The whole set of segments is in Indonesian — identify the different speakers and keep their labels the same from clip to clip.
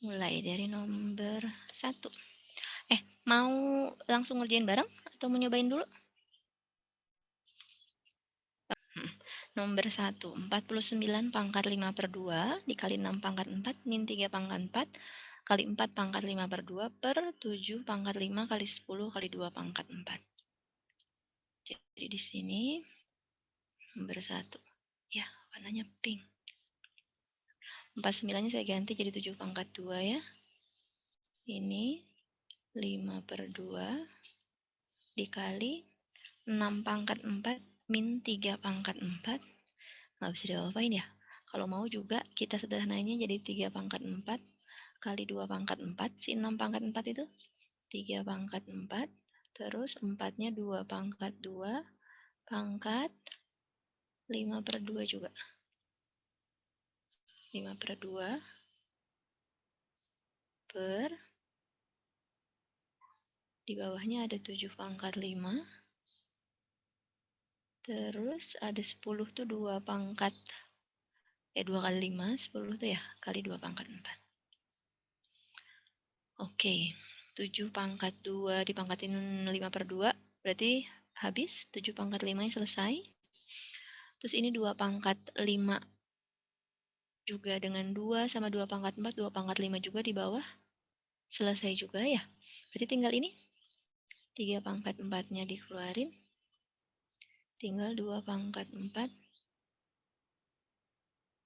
Speaker 1: Mulai dari nomor 1. Mau langsung ngerjain bareng atau mau nyobain dulu? Nomor 1, 49 pangkat 5 per 2 dikali 6 pangkat 4 min 3 pangkat 4 kali 4 pangkat 5 per 2 per 7 pangkat 5 kali 10 kali 2 pangkat 4. Jadi di sini nomor 1. Ya, warnanya pink. 49-nya saya ganti jadi 7 pangkat 2 ya. Ini 5 per 2 dikali 6 pangkat 4 min 3 pangkat 4. Nggak bisa diapa-apain ya. Kalau mau juga kita sederhanainnya jadi 3 pangkat 4 kali 2 pangkat 4. Si 6 pangkat 4 itu 3 pangkat 4. Terus 4-nya 2 pangkat 2 pangkat 5 per 2 juga. 5 per 2 per di bawahnya ada 7 pangkat 5. Terus ada 10 tuh 2 pangkat 2 kali 5, 10 tuh ya, kali 2 pangkat 4. Oke, 7 pangkat 2 dipangkatin 5 per 2, berarti habis 7 pangkat 5 yang selesai. Terus ini 2 pangkat 5 juga dengan 2 sama 2 pangkat 4, 2 pangkat 5 juga di bawah. Selesai juga ya. Berarti tinggal ini 3 pangkat 4-nya dikeluarin. Tinggal 2 pangkat 4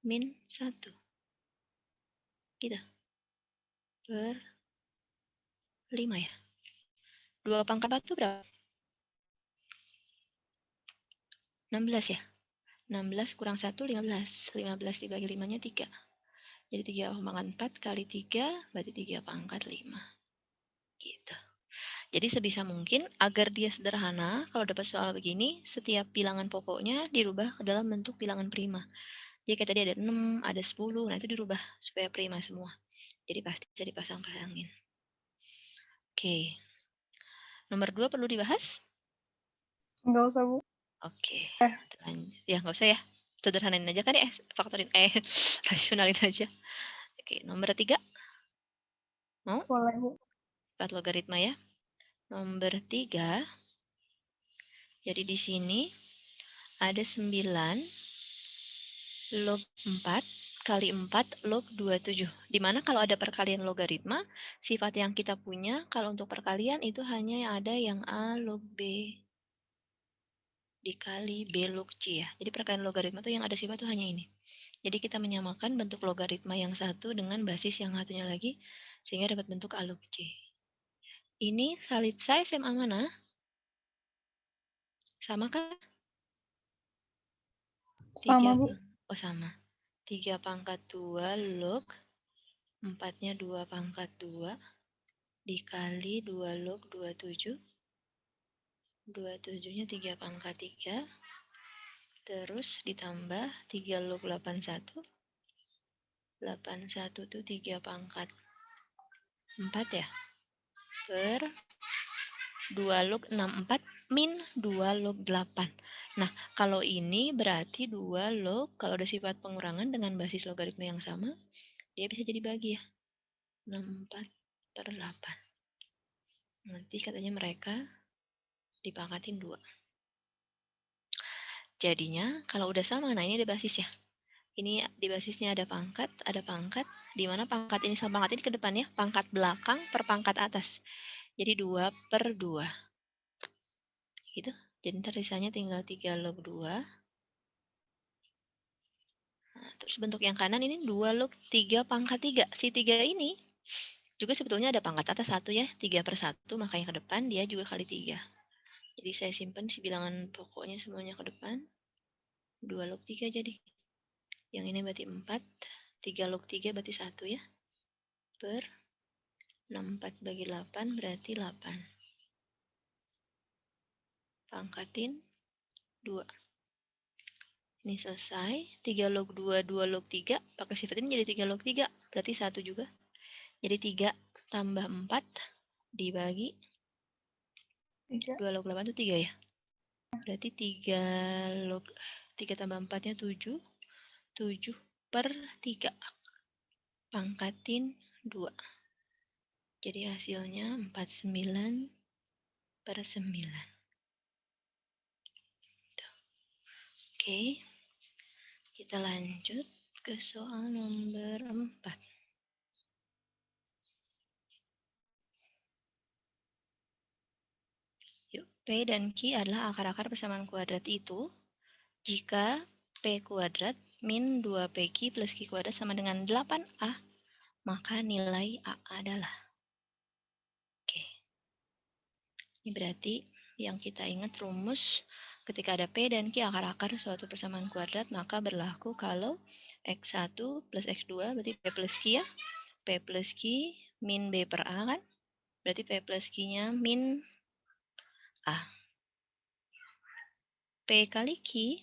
Speaker 1: min 1. Gitu. Per 5 ya. 2 pangkat 4 itu berapa? 16 ya. 16 kurang 1, 15. 15 dibagi 5-nya 3. Jadi 3 pangkat 4 kali 3, berarti 3 pangkat 5. Gitu. Jadi sebisa mungkin agar dia sederhana, kalau dapat soal begini, setiap bilangan pokoknya dirubah ke dalam bentuk bilangan prima. Jadi kayak tadi ada 6, ada 10, nah itu dirubah supaya prima semua. Jadi pasti bisa dipasang-pasangin. Oke. Nomor 2 perlu dibahas?
Speaker 2: Enggak usah, Bu.
Speaker 1: Oke. Ya, nggak usah ya. Sederhanain aja kan ya, faktorin, rasionalin aja. Oke, nomor 3. Mau?
Speaker 2: Boleh, Bu.
Speaker 1: 4 logaritma ya. Nomor 3. Jadi di sini ada 9 log 4 kali 4 log 27. Dimana kalau ada perkalian logaritma, sifat yang kita punya kalau untuk perkalian itu hanya yang ada yang A log B dikali B log C ya. Jadi perkalian logaritma itu yang ada sifat itu hanya ini. Jadi kita menyamakan bentuk logaritma yang satu dengan basis yang satunya lagi, sehingga dapat bentuk A log C. Ini solid size SMA mana? Sama kan?
Speaker 2: Sama, Bu.
Speaker 1: Oh sama. 3 pangkat 2 log 4-nya 2 pangkat 2 dikali 2 log 27. 27-nya 3 pangkat 3. Terus ditambah 3 log 81. 81 itu 3 pangkat 4 ya. Per 2 log 64 min 2 log 8. Nah, kalau ini berarti 2 log, kalau ada sifat pengurangan dengan basis logaritma yang sama, dia bisa jadi bagi ya. 64 per 8. Nanti katanya mereka dipangkatin 2. Jadinya, kalau udah sama, nah ini ada basis ya. Ini di basisnya ada pangkat, di mana pangkat ini sama pangkat ini ke depan ya, pangkat belakang per pangkat atas. Jadi 2 per 2. Gitu. Jadi ntar sisanya tinggal 3 log 2. Nah, terus bentuk yang kanan ini 2 log 3 pangkat 3. Si 3 ini juga sebetulnya ada pangkat atas 1 ya, 3 per 1, makanya ke depan dia juga kali 3. Jadi saya simpan si bilangan pokoknya semuanya ke depan. 2 log 3 jadi. Yang ini berarti 4. 3 log 3 berarti 1 ya. Per 64 bagi 8 berarti 8. Pangkatin 2. Ini selesai. 3 log 2, 2 log 3. Pakai sifat ini jadi 3 log 3. Berarti 1 juga. Jadi 3 tambah 4 dibagi
Speaker 2: 3.
Speaker 1: 2 log 8 itu 3 ya. Berarti 3 log 3 tambah 4-nya 7. 7 per 3. Pangkatin 2. Jadi hasilnya 49/9. Oke, kita lanjut ke soal nomor 4. Yuk, P dan Q adalah akar-akar persamaan kuadrat itu jika P kuadrat min 2PQ plus Q kuadrat sama dengan 8A, maka nilai A adalah. Oke, ini berarti yang kita ingat rumus ketika ada P dan Q akar-akar suatu persamaan kuadrat, maka berlaku kalau X1 plus X2 berarti P plus Q ya. P plus Q min B per A kan? Berarti P plus Q-nya min A. P kali Q,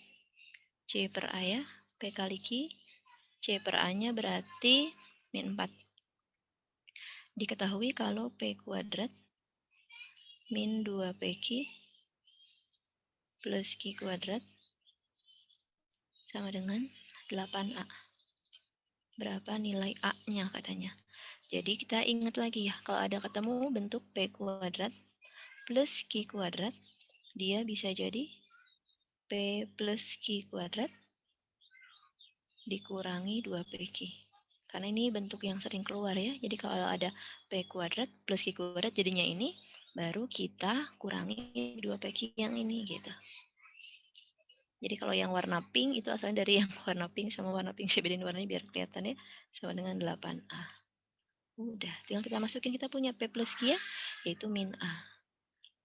Speaker 1: C per A ya. P kali Q, C per A-nya berarti min 4. Diketahui kalau P kuadrat min 2PQ plus Q kuadrat sama dengan 8A. Berapa nilai A-nya katanya. Jadi kita ingat lagi ya, kalau ada ketemu bentuk P kuadrat plus Q kuadrat, dia bisa jadi P plus Q kuadrat dikurangi 2PQ. Karena ini bentuk yang sering keluar ya. Jadi kalau ada P kuadrat plus Q kuadrat jadinya ini, baru kita kurangi 2PQ yang ini gitu. Jadi kalau yang warna pink itu asalnya dari yang warna pink sama warna pink. Saya bedain warnanya biar kelihatan ya. Sama dengan 8A. Udah, tinggal kita masukin, kita punya P plus Q ya, yaitu min A.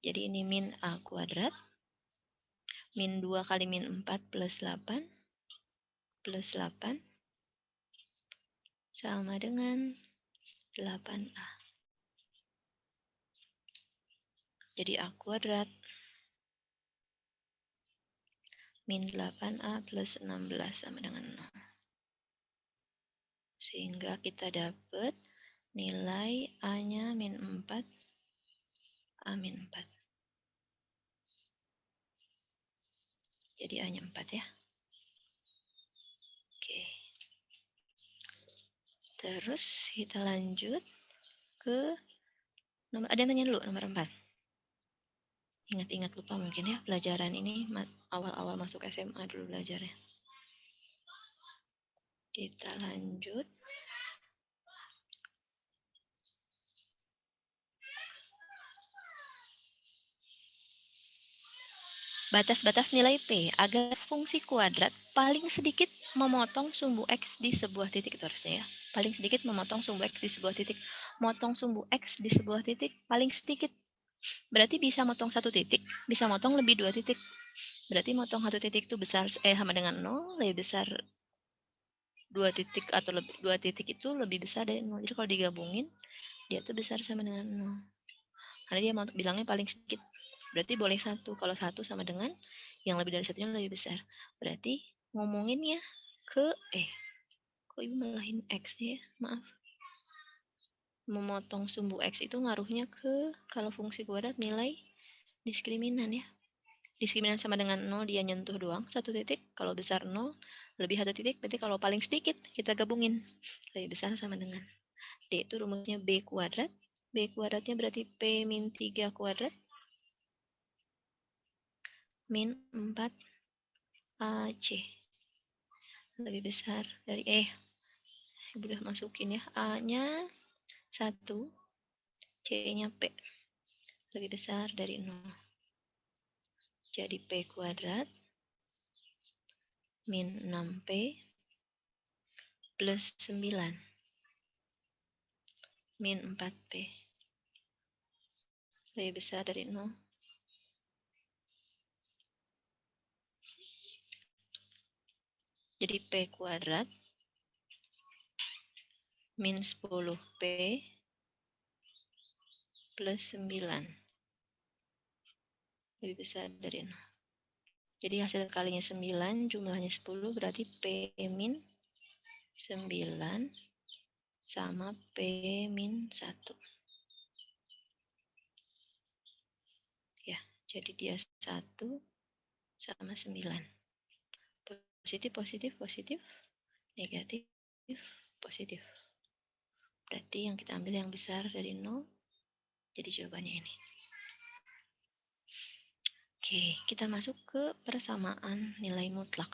Speaker 1: Jadi ini min A kuadrat. Min 2 kali min 4 plus 8. Plus 8. Sama dengan 8A. Jadi A kuadrat min 8A plus 16 sama dengan 0. Sehingga kita dapat nilai A-nya min 4, A min 4. Jadi A-nya 4 ya. Oke. Terus kita lanjut ke nomor, ada yang tanya dulu nomor 4. Ingat-ingat lupa mungkin ya, pelajaran ini awal-awal masuk SMA dulu belajarnya. Kita lanjut. Batas-batas nilai P agar fungsi kuadrat paling sedikit memotong sumbu X di sebuah titik, itu harusnya ya. Paling sedikit memotong sumbu X di sebuah titik. Motong sumbu X di sebuah titik paling sedikit. Berarti bisa motong satu titik, bisa motong lebih 2 titik. Berarti motong satu titik itu besar sama dengan 0, lebih besar 2 titik atau lebih 2 titik itu lebih besar dari 0. Jadi kalau digabungin dia tuh besar sama dengan 0. Karena dia mau bilangnya paling sedikit. Berarti boleh 1. Kalau 1 sama dengan yang lebih dari satunya lebih besar. Berarti ngomonginnya ke kok ibu melahin X ya? Maaf. Memotong sumbu X itu ngaruhnya ke kalau fungsi kuadrat nilai diskriminan ya. Diskriminan sama dengan 0 dia nyentuh doang 1 titik. Kalau besar 0 lebih 1 titik. Berarti kalau paling sedikit kita gabungin. Lebih besar sama dengan D itu rumusnya B kuadrat. B kuadratnya berarti P min 3 kuadrat min 4 AC. Lebih besar dari udah masukin ya. A-nya 1, C-nya P. Lebih besar dari 0. Jadi P kuadrat min 6P plus 9 min 4P. Lebih besar dari 0. Jadi P kuadrat min 10P plus 9. Lebih besar dari 0. Jadi hasil kalinya 9, jumlahnya 10, berarti P min 9 sama P min 1. Ya, jadi dia 1 sama 9. Positif, positif, positif, negatif, positif. Berarti yang kita ambil yang besar dari 0. Jadi jawabannya ini. Oke, kita masuk ke persamaan nilai mutlak.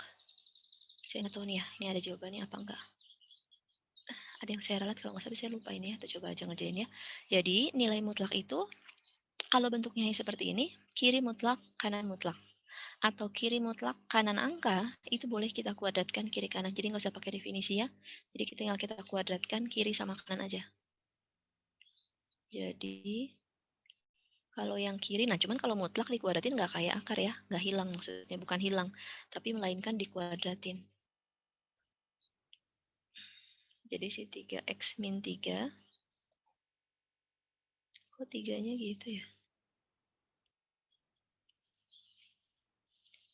Speaker 1: Saya nggak tahu nih ya, ini ada jawabannya apa enggak. Ada yang saya ralat, kalau nggak salah saya lupa ini ya. Kita coba aja ngerjain ya. Jadi nilai mutlak itu kalau bentuknya seperti ini, kiri mutlak, kanan mutlak. Atau kiri mutlak, kanan angka, itu boleh kita kuadratkan kiri kanan. Jadi nggak usah pakai definisi ya. Jadi tinggal kita kuadratkan kiri sama kanan aja. Jadi kalau yang kiri, nah cuman kalau mutlak dikuadratin nggak kayak akar ya, nggak hilang maksudnya, bukan hilang, tapi melainkan dikuadratin. Jadi si 3x min 3, kok 3-nya gitu ya?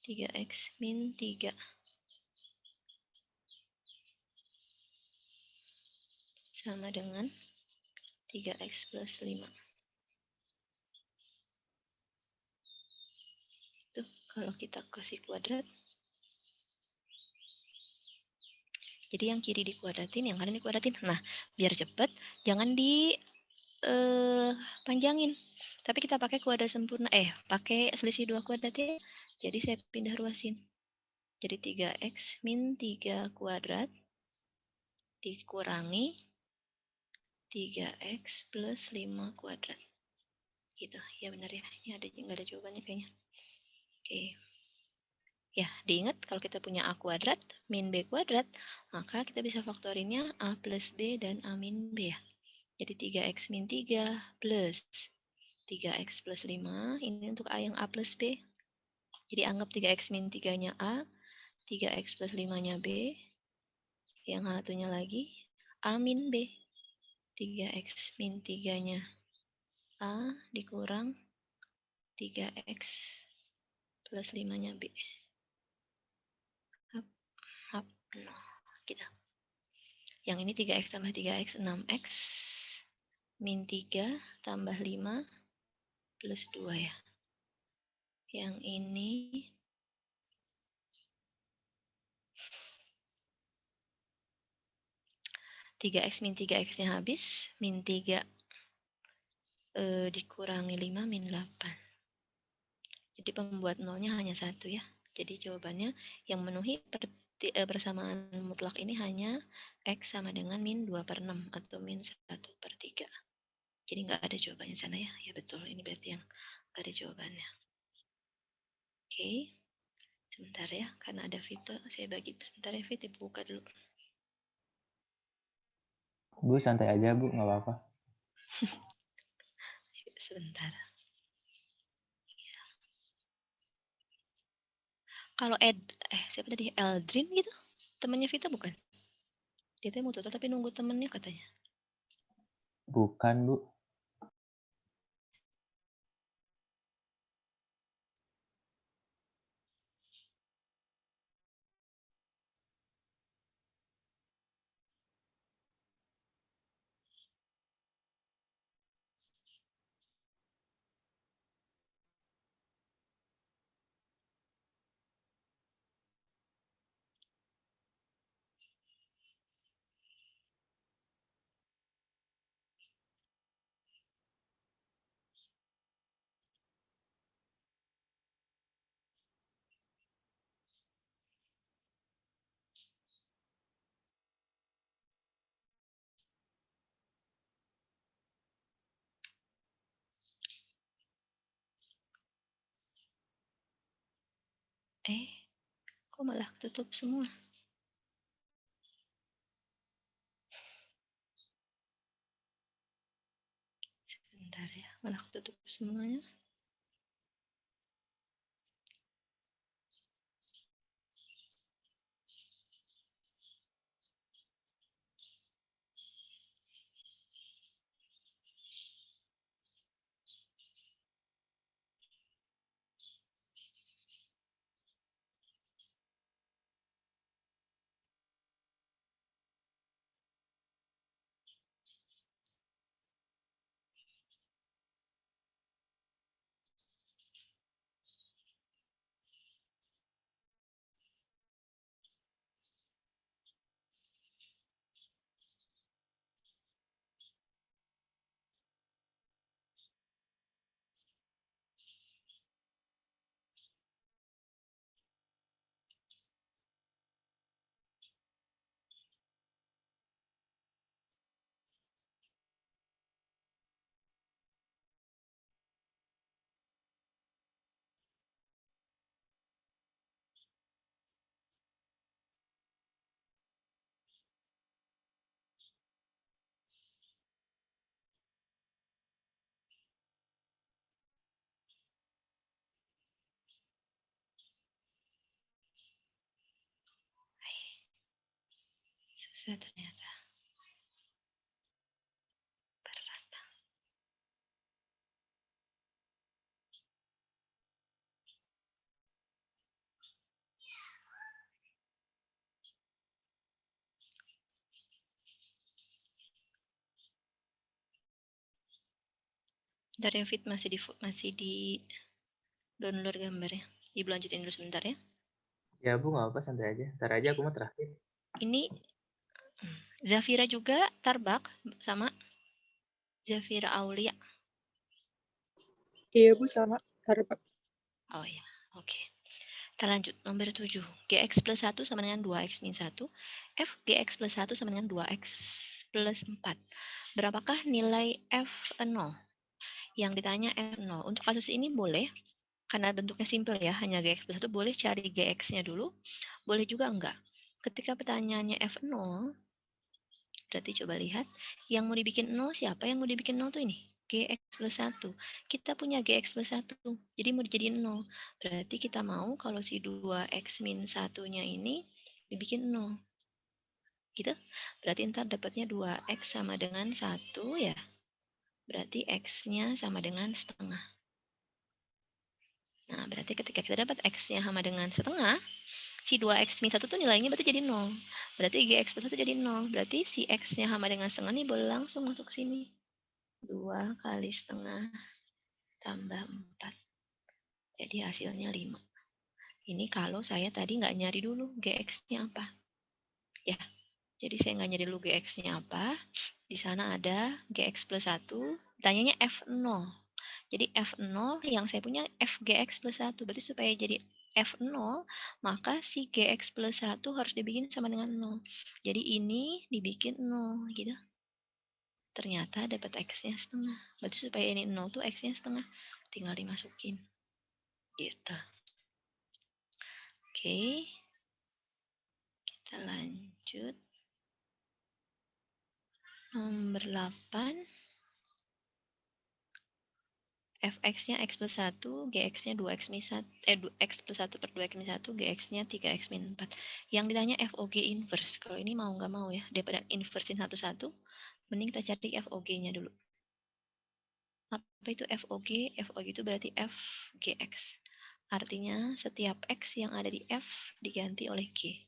Speaker 1: 3x min 3 sama dengan 3x plus 5. Tuh, kalau kita kasih kuadrat, jadi yang kiri dikuadratin, yang kanan dikuadratin. Nah, biar cepet, jangan panjangin. Tapi kita pakai kuadrat sempurna, pakai selisih 2 kuadrat ya. Jadi saya pindah ruasin. Jadi 3x min 3 kuadrat dikurangi 3x plus 5 kuadrat. Gitu, ya benar ya. Ini nggak ada jawabannya kayaknya. Oke. Ya, diingat kalau kita punya A kuadrat min B kuadrat, maka kita bisa faktorinnya A plus B dan A min B ya. Jadi 3x min 3 plus 3x plus 5, ini untuk A yang A plus B. Jadi anggap 3x min 3-nya A, 3x plus 5-nya B, yang satunya lagi A min B. 3x min 3-nya A dikurang 3x plus 5-nya B. Hap, no, gitu. Yang ini 3x tambah 3x, 6x min 3 tambah 5 plus 2 ya. Yang ini 3x min 3x-nya habis, min 3 dikurangi 5 min 8. Jadi pembuat nolnya hanya 1 ya. Jadi jawabannya yang memenuhi persamaan mutlak ini hanya x sama dengan min 2 per 6 atau min 1 per 3. Jadi nggak ada jawabannya sana ya. Ya betul, ini berarti yang nggak ada jawabannya. Oke, sebentar ya, karena ada Vito, saya bagi sebentar ya Vito, buka dulu.
Speaker 3: Bu, santai aja Bu, nggak apa-apa.
Speaker 1: Sebentar. Kalau siapa tadi? Eldrin gitu? Temannya Vita bukan? Dia mau tutor tapi nunggu temennya katanya.
Speaker 3: Bukan Bu.
Speaker 1: Kok malah tutup semua? Sebentar ya, malah tutup semuanya. bisa ternyata. Berrata. Bentar ya, Fit, masih di download gambarnya. Ibu lanjutin dulu sebentar ya.
Speaker 3: Ya Bu, nggak apa-apa, santai aja. Ntar aja aku mau terakhir.
Speaker 1: Ini Zafira juga Tarbak sama Zafira Aulia.
Speaker 2: Iya Bu, sama. Tarbak.
Speaker 1: Oh ya, oke. Kita lanjut, nomor 7. Gx plus 1 sama dengan 2x min 1. F Gx plus 1 sama dengan 2x plus 4. Berapakah nilai F0? Yang ditanya F0. Untuk kasus ini boleh, karena bentuknya simpel ya, hanya Gx plus 1, boleh cari Gx-nya dulu. Boleh juga enggak. Ketika pertanyaannya F0, berarti coba lihat, yang mau dibikin 0 siapa? Yang mau dibikin 0 tuh ini, Gx plus 1. Kita punya Gx plus 1, jadi mau dijadiin 0. Berarti kita mau kalau si 2x min 1-nya ini dibikin 0. Gitu? Berarti ntar dapatnya 2x sama dengan 1 ya. Berarti x-nya sama dengan setengah. Nah, berarti ketika kita dapat x-nya sama dengan setengah, si 2x min 1 tuh nilainya berarti jadi 0. Berarti Gx plus 1 jadi 0. Berarti si x-nya sama dengan setengah nih boleh langsung masuk sini. 2 kali setengah tambah 4. Jadi hasilnya 5. Ini kalau saya tadi nggak nyari dulu Gx-nya apa. Ya, jadi saya nggak nyari dulu Gx-nya apa. Di sana ada Gx plus 1. Tanyanya F0. Jadi F0 yang saya punya Fgx plus 1. Berarti supaya jadi F0, maka si Gx plus 1 harus dibikin sama dengan 0. Jadi ini dibikin 0, gitu. Ternyata dapat X-nya setengah. Berarti supaya ini 0 tuh X-nya setengah. Tinggal dimasukin. Gitu. Oke. Kita lanjut. Nomor 8. Fx-nya x plus 1, Gx-nya 2x min 1, x plus 1 per 2x min 1, Gx-nya 3x min 4. Yang ditanya FOG inverse. Kalau ini mau nggak mau ya, daripada inversein satu-satu, mending kita cari FOG-nya dulu. Apa itu FOG? FOG itu berarti FGX. Artinya setiap X yang ada di F diganti oleh G.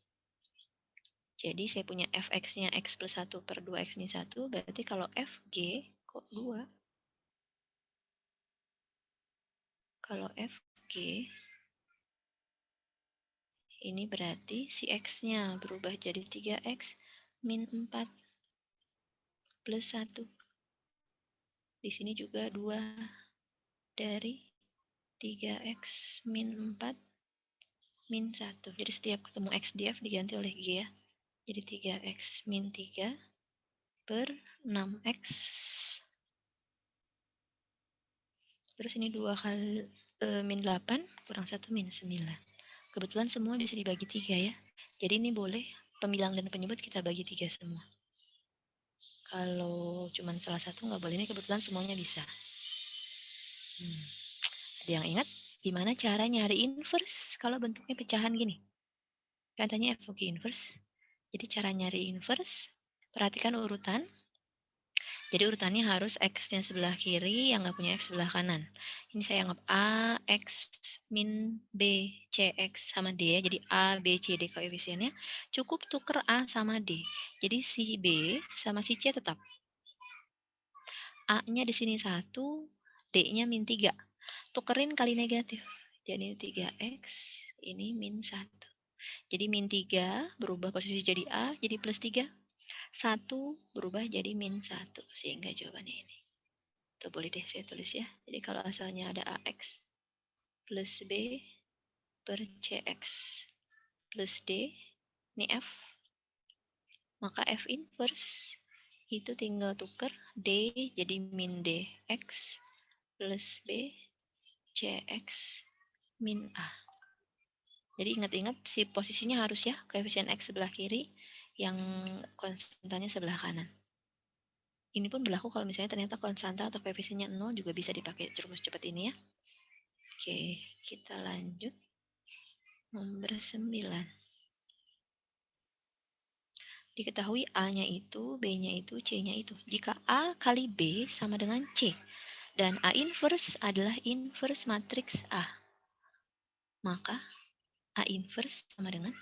Speaker 1: Jadi saya punya Fx-nya x plus 1 per 2x min 1, berarti kalau Fg, kok 2? Kalau Fg, ini berarti si X-nya berubah jadi 3X min 4 plus 1. Di sini juga 2 dari 3X min 4 min 1. Jadi setiap ketemu X di F diganti oleh G ya. Jadi 3X min 3 per 6X. Terus ini 2 kali min 8 kurang 1 min 9. Kebetulan semua bisa dibagi 3 ya. Jadi ini boleh pembilang dan penyebut kita bagi 3 semua. Kalau cuma salah satu nggak boleh, ini kebetulan semuanya bisa. Ada yang ingat gimana cara nyari inverse kalau bentuknya pecahan gini? Katanya FOG inverse. Jadi cara nyari inverse, perhatikan urutan. Jadi urutannya harus X-nya sebelah kiri yang nggak punya X sebelah kanan. Ini saya anggap A, X, min B, C, X sama D ya. Jadi A, B, C, D koefisiennya. Cukup tuker A sama D. Jadi si B sama si C tetap. A-nya di sini 1, D-nya min 3. Tukerin kali negatif. Jadi 3X, ini min 1. Jadi min 3 berubah posisi jadi A, jadi plus 3. 1 berubah jadi min 1. Sehingga jawabannya ini. Itu boleh deh saya tulis ya. Jadi kalau asalnya ada AX plus B per CX plus D, ini F. Maka F inverse itu tinggal tuker D jadi min DX plus B CX min A. Jadi ingat-ingat si posisinya harus ya, koefisien X sebelah kiri, yang konstantanya sebelah kanan. Ini pun berlaku kalau misalnya ternyata konstanta atau koefisiennya 0 juga bisa dipakai rumus cepat ini ya. Oke, kita lanjut. Nomor 9. Diketahui A-nya itu, B-nya itu, C-nya itu. Jika A kali B sama dengan C, dan A inverse adalah inverse matriks A, maka A inverse sama dengan,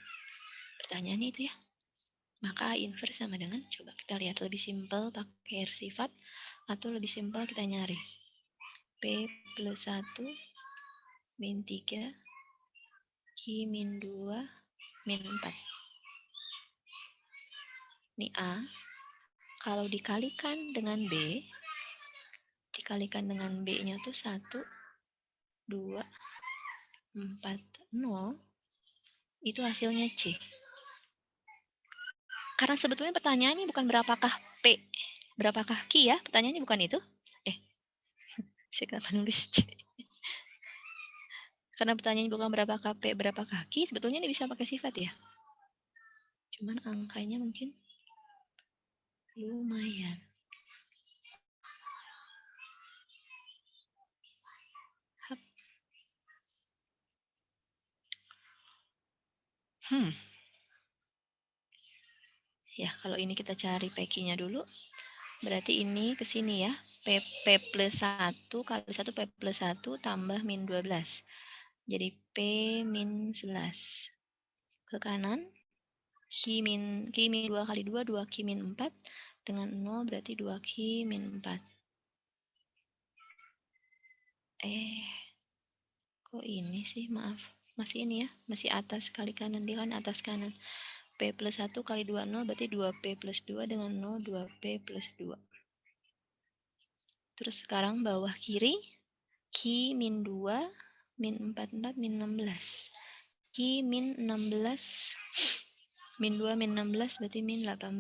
Speaker 1: pertanyaannya itu ya, maka A inverse sama dengan, coba kita lihat lebih simpel pakai R sifat, atau lebih simpel kita nyari. P plus 1 min 3, Q min 2, min 4. Ini A, kalau dikalikan dengan B, dikalikan dengan B-nya tuh 1, 2, 4, 0, itu hasilnya C. Karena sebetulnya pertanyaannya bukan berapakah P, berapakah Q ya, pertanyaannya bukan itu. Saya kenapa nulis C? Karena pertanyaannya bukan berapakah P, berapakah Q, sebetulnya ini bisa pakai sifat ya. Cuman angkanya mungkin lumayan. Ya, kalau ini kita cari P-nya dulu. Berarti ini ke sini ya. P plus 1 kali 1 P plus 1 tambah min 12. Jadi P min 11. Ke kanan. Q min 2 kali 2, 2 Q min 4. Dengan 0 berarti 2 Q min 4. Kok ini sih? Maaf. Masih ini ya. Masih atas kali kanan. Dia kan atas kanan. P plus 1 kali 2, 0 berarti 2P plus 2 dengan 0, 2P plus 2. Terus sekarang bawah kiri, Q min 2, min 4, 4, min 16. Q min 16, min 2, min 16 berarti min 18.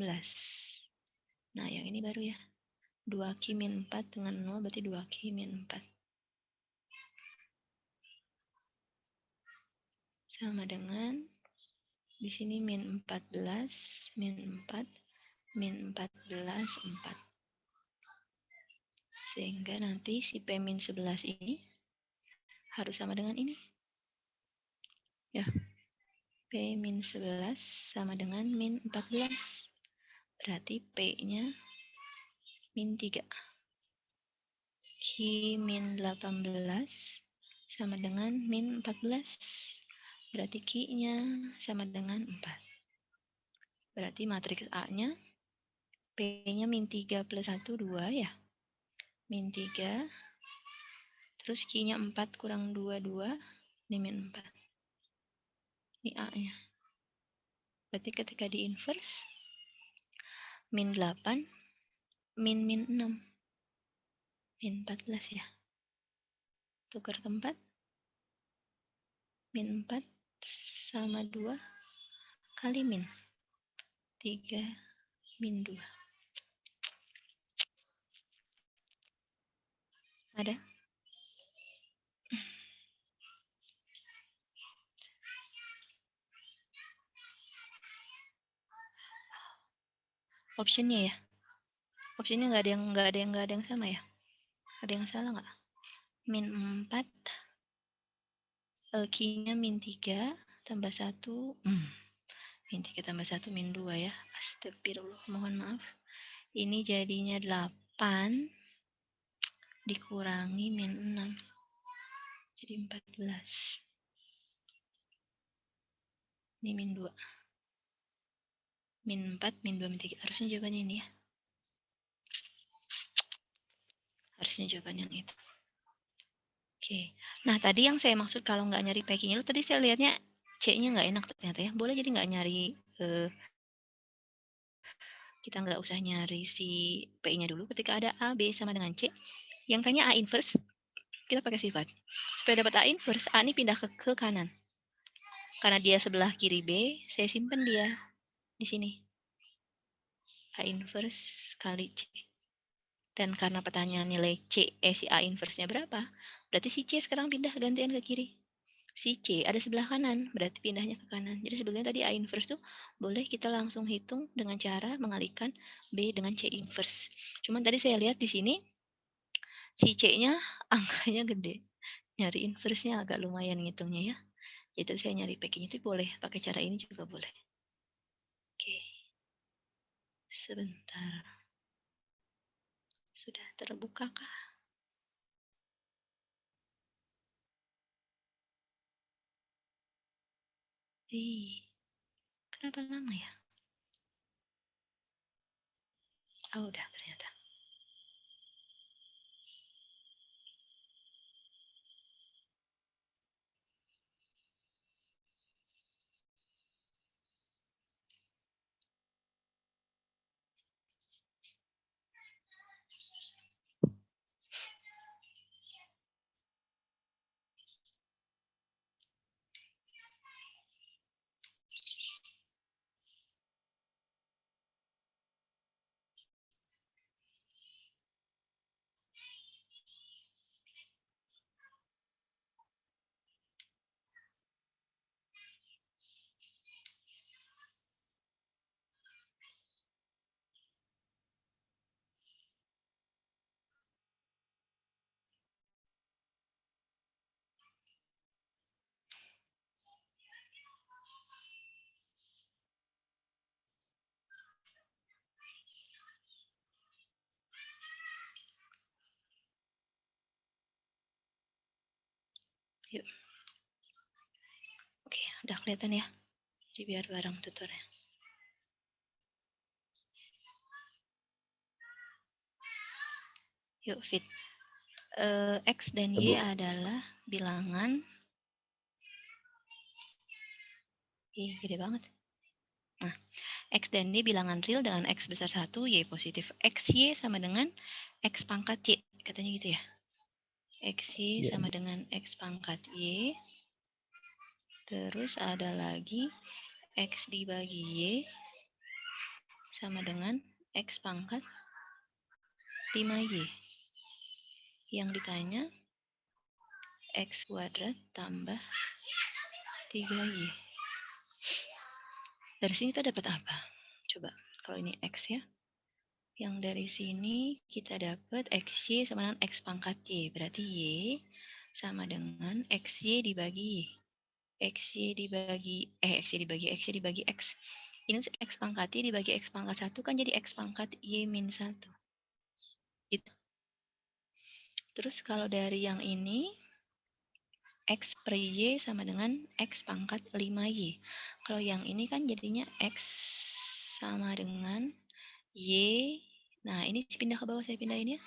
Speaker 1: Nah, yang ini baru ya. 2Q min 4 dengan 0 berarti 2Q min 4. Sama dengan, di sini min 14, min 4, min 14, 4. Sehingga nanti si P min 11 ini harus sama dengan ini. Ya. P min 11 sama dengan min 14. Berarti P-nya min 3. Q min 18 sama dengan min 14. Berarti Q-nya sama dengan 4. Berarti matriks A-nya P-nya min 3 plus 1, 2 ya. Min 3. Terus Q-nya 4 kurang 2, 2. Ini min 4. Ini A-nya. Berarti ketika di inverse, min 8, min 6. Min 14 ya. Tukar tempat. Min 4 sama 2 kali min 3 min 2. Ada? Optionnya ya. Optionnya nggak ada yang sama ya. Ada yang salah nggak? Min 4, Q-nya min 3 tambah 1. Min 3 tambah 1 min 2 ya. Astagfirullah, mohon maaf. Ini jadinya 8 dikurangi min 6. Jadi 14. Ini min 2. Min 4, min 2, min 3. Harusnya jawabannya ini ya. Harusnya jawaban yang itu. Oke. Nah, tadi yang saya maksud kalau nggak nyari packing itu, tadi saya lihatnya C-nya nggak enak ternyata ya. Boleh jadi nggak nyari, kita nggak usah nyari si P-nya dulu. Ketika ada A, B sama dengan C, yang tanya A inverse, kita pakai sifat. Supaya dapat A inverse, A ini pindah ke kanan. Karena dia sebelah kiri B, saya simpen dia di sini. A inverse kali C. Dan karena pertanyaan nilai si A inverse-nya berapa, berarti si C sekarang pindah gantian ke kiri. Si C ada sebelah kanan, berarti pindahnya ke kanan. Jadi sebelumnya tadi A inverse tuh boleh kita langsung hitung dengan cara mengalihkan B dengan C inverse. Cuman tadi saya lihat di sini, si C-nya angkanya gede. Nyari inverse-nya agak lumayan ngitungnya ya. Jadi saya nyari packing itu boleh, pakai cara ini juga boleh. Oke. Sebentar. Sudah terbuka kah? Kenapa lama ya? Oh, udah ternyata. Yuk. Oke, udah kelihatan ya? Jadi biar bareng tutornya. Yuk, Fit. X dan Y adalah bilangan. Gede banget. Nah, X dan Y bilangan real dengan X besar 1, Y positif. XY sama dengan X pangkat Y. Katanya gitu ya. XY sama dengan X pangkat Y. Terus ada lagi X dibagi Y sama dengan X pangkat 5Y. Yang ditanya X kuadrat tambah 3Y. Dari sini kita dapat apa? Coba, kalau ini X ya. Yang dari sini kita dapat XY sama dengan X pangkat Y. Berarti Y sama dengan XY dibagi Y. XY dibagi X. Ini X pangkat Y dibagi X pangkat 1 kan jadi X pangkat Y min 1. Gitu. Terus kalau dari yang ini, X per Y sama dengan X pangkat 5Y. Kalau yang ini kan jadinya X sama dengan Y. Nah, ini pindah ke bawah, saya pindahin ya.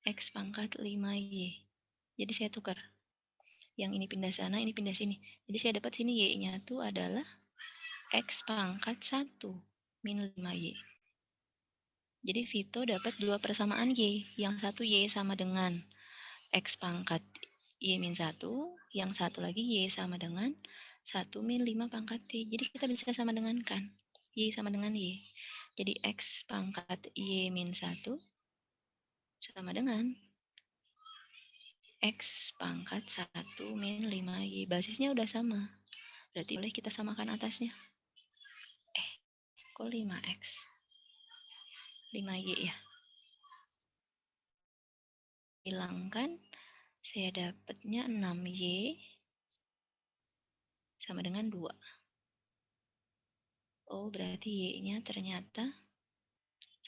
Speaker 1: X pangkat 5Y. Jadi saya tukar. Yang ini pindah sana, ini pindah sini. Jadi saya dapat sini Y-nya tuh adalah X pangkat 1 min 5Y. Jadi Vito dapat dua persamaan Y. Yang satu Y sama dengan X pangkat Y min 1. Yang satu lagi Y sama dengan 1 min 5 pangkat T. Jadi kita bisa sama dengan kan. Y sama dengan Y. Jadi X pangkat Y min 1 sama dengan X pangkat 1 min 5Y. Basisnya udah sama. Berarti boleh kita samakan atasnya. Kok 5X? 5Y ya. Hilangkan. Saya dapatnya 6Y sama dengan 2. Oh, berarti Y-nya ternyata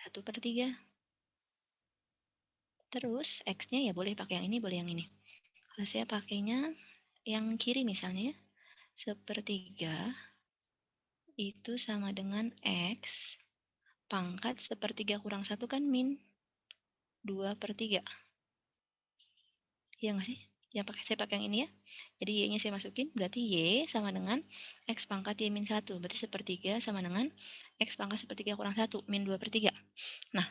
Speaker 1: 1/3. Terus X-nya ya boleh pakai yang ini, boleh yang ini. Kalau saya pakainya yang kiri misalnya ya, 1/3 itu sama dengan X pangkat 1/3 kurang 1 kan min 2/3. Iya nggak sih? Ya saya pakai yang ini ya. Jadi Y-nya saya masukin, berarti Y sama dengan X pangkat Y min 1. Berarti 1/3 sama dengan X pangkat 1/3 kurang 1, min 2/3. Nah,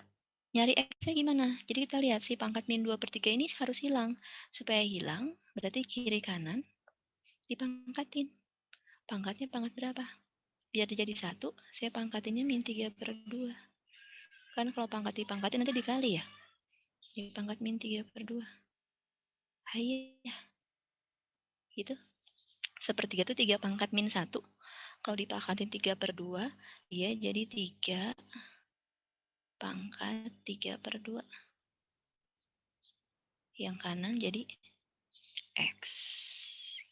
Speaker 1: nyari X-nya gimana? Jadi kita lihat si pangkat min 2/3 ini harus hilang. Supaya hilang, berarti kiri kanan dipangkatin. Pangkatnya pangkat berapa? Biar jadi 1, saya pangkatinnya min 3/2. Kan kalau pangkat dipangkatin nanti dikali ya. Jadi pangkat min 3/2. Iya. Gitu. 1/3 itu 3 pangkat min 1. Kalau dipangkatin 3/2, dia jadi 3 pangkat 3/2. Yang kanan jadi X.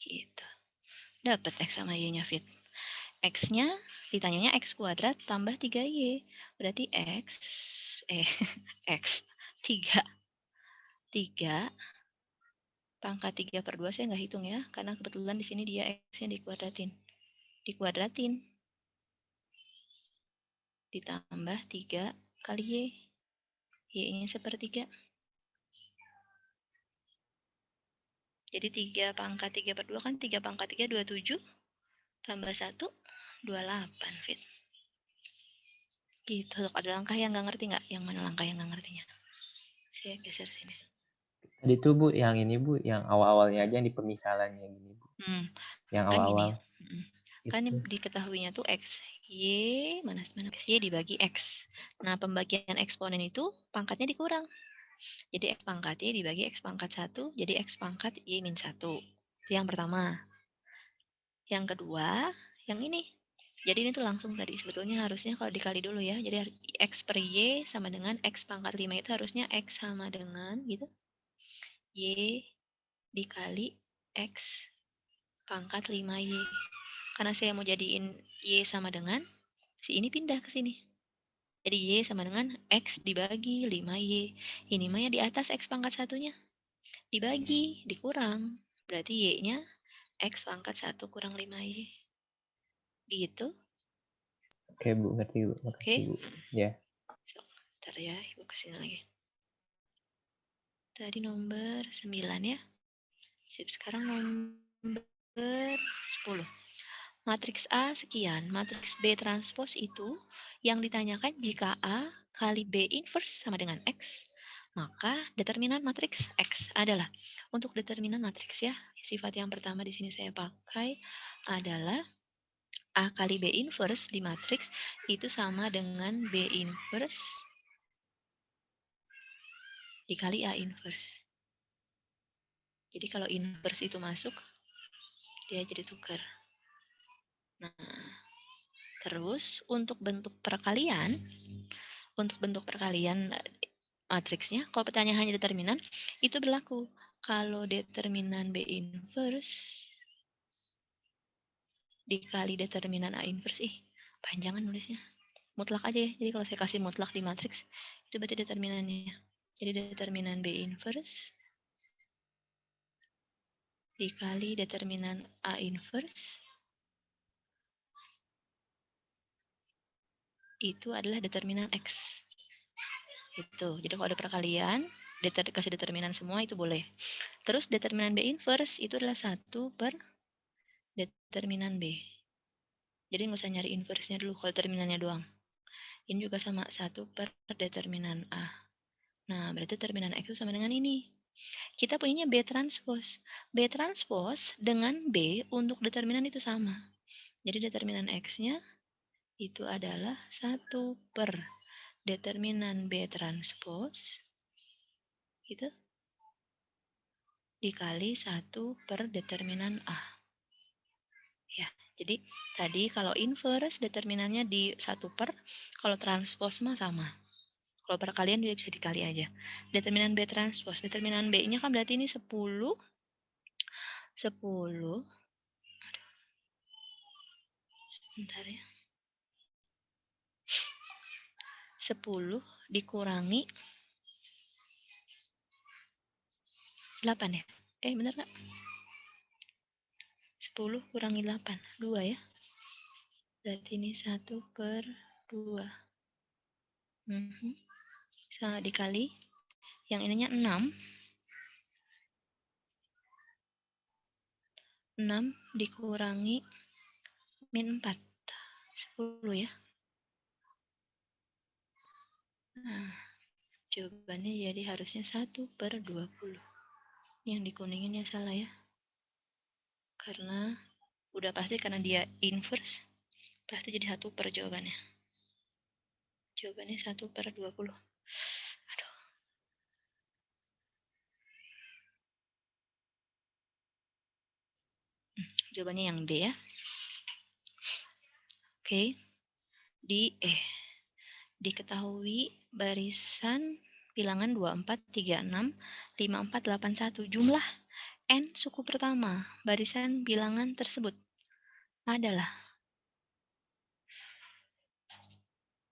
Speaker 1: Gitu. Dapat X sama Y-nya, Fit. X-nya, ditanyanya X kuadrat tambah 3Y. Berarti X 3 pangkat 3 per 2 saya nggak hitung ya, karena kebetulan di sini dia X-nya dikuadratin. Ditambah 3 kali Y. Y-nya sepertiga. Jadi 3 pangkat 3 per 2 kan 3 pangkat 3, 27. Tambah 1, 28 fit. Gitu. Ada langkah yang nggak ngerti nggak? Yang mana langkah yang nggak ngertinya? Saya geser sini.
Speaker 3: Tadi tuh Bu, yang ini Bu, yang awal-awalnya aja yang di pemisalannya gini Bu. Yang
Speaker 1: Kan
Speaker 3: awal-awal.
Speaker 1: Kan diketahuinya tuh X. Y, mana X Y dibagi X. Nah, pembagian eksponen itu pangkatnya dikurang. Jadi X pangkat Y dibagi X pangkat 1, jadi X pangkat Y min 1. Itu yang pertama. Yang kedua, yang ini. Jadi ini tuh langsung tadi. Sebetulnya harusnya kalau dikali dulu ya. Jadi X per Y sama dengan X pangkat 5 itu harusnya X sama dengan gitu. Y dikali X pangkat 5Y. Karena saya mau jadiin Y sama dengan, si ini pindah ke sini. Jadi Y sama dengan X dibagi 5Y. Ini mah ya di atas X pangkat 1-nya. Dibagi, dikurang. Berarti Y-nya X pangkat 1 kurang 5Y. Gitu.
Speaker 3: Oke Bu, ngerti Bu. Makasih Bu. Ya.
Speaker 1: So, ntar ya, Ibu kesini lagi. Tadi nomor 9 ya. Sip, sekarang nomor 10. Matriks A sekian, matriks B transpose itu yang ditanyakan jika A kali B inverse sama dengan X, maka determinan matriks X adalah, untuk determinan matriks ya, sifat yang pertama di sini saya pakai adalah A kali B inverse di matriks itu sama dengan B inverse dikali A inverse. Jadi kalau inverse itu masuk, dia jadi tukar. Nah, terus untuk bentuk perkalian matriksnya, kalau pertanyaannya determinan, itu berlaku. Kalau determinan B inverse dikali determinan A inverse, panjangan nulisnya. Mutlak aja ya. Jadi kalau saya kasih mutlak di matriks, itu berarti determinannya. Jadi determinan B inverse dikali determinan A inverse itu adalah determinan X. Gitu. Jadi kalau ada perkalian, kasih determinan semua itu boleh. Terus determinan B inverse itu adalah 1 per determinan B. Jadi nggak usah nyari inverse-nya dulu kalau determinannya doang. Ini juga sama 1 per determinan A. Nah, berarti determinan X itu sama dengan ini. Kita punyanya B transpose. B transpose dengan B untuk determinan itu sama. Jadi determinan X-nya itu adalah 1 per determinan B transpose gitu dikali 1 per determinan A. Ya, jadi tadi kalau inverse determinannya di 1 per, kalau transpose mah sama. Kalau perkalian dia bisa dikali aja. Determinan B transpose, determinan B-nya kan berarti ini 10 bentar ya. 10 dikurangi 8 ya? Bener nggak? 10 kurangi 8, 2 ya? Berarti ini 1 per 2. Bisa dikali. Yang ininya 6. 6 dikurangi min 4. 10 ya? Nah, jawabannya jadi harusnya 1 per 20. Yang dikuningin ya salah ya. Karena udah pasti karena dia inverse, pasti jadi 1 per jawabannya. Jawabannya 1 per 20. Aduh. Jawabannya yang D ya. Oke. Di diketahui barisan bilangan 2436 5481 jumlah n suku pertama barisan bilangan tersebut adalah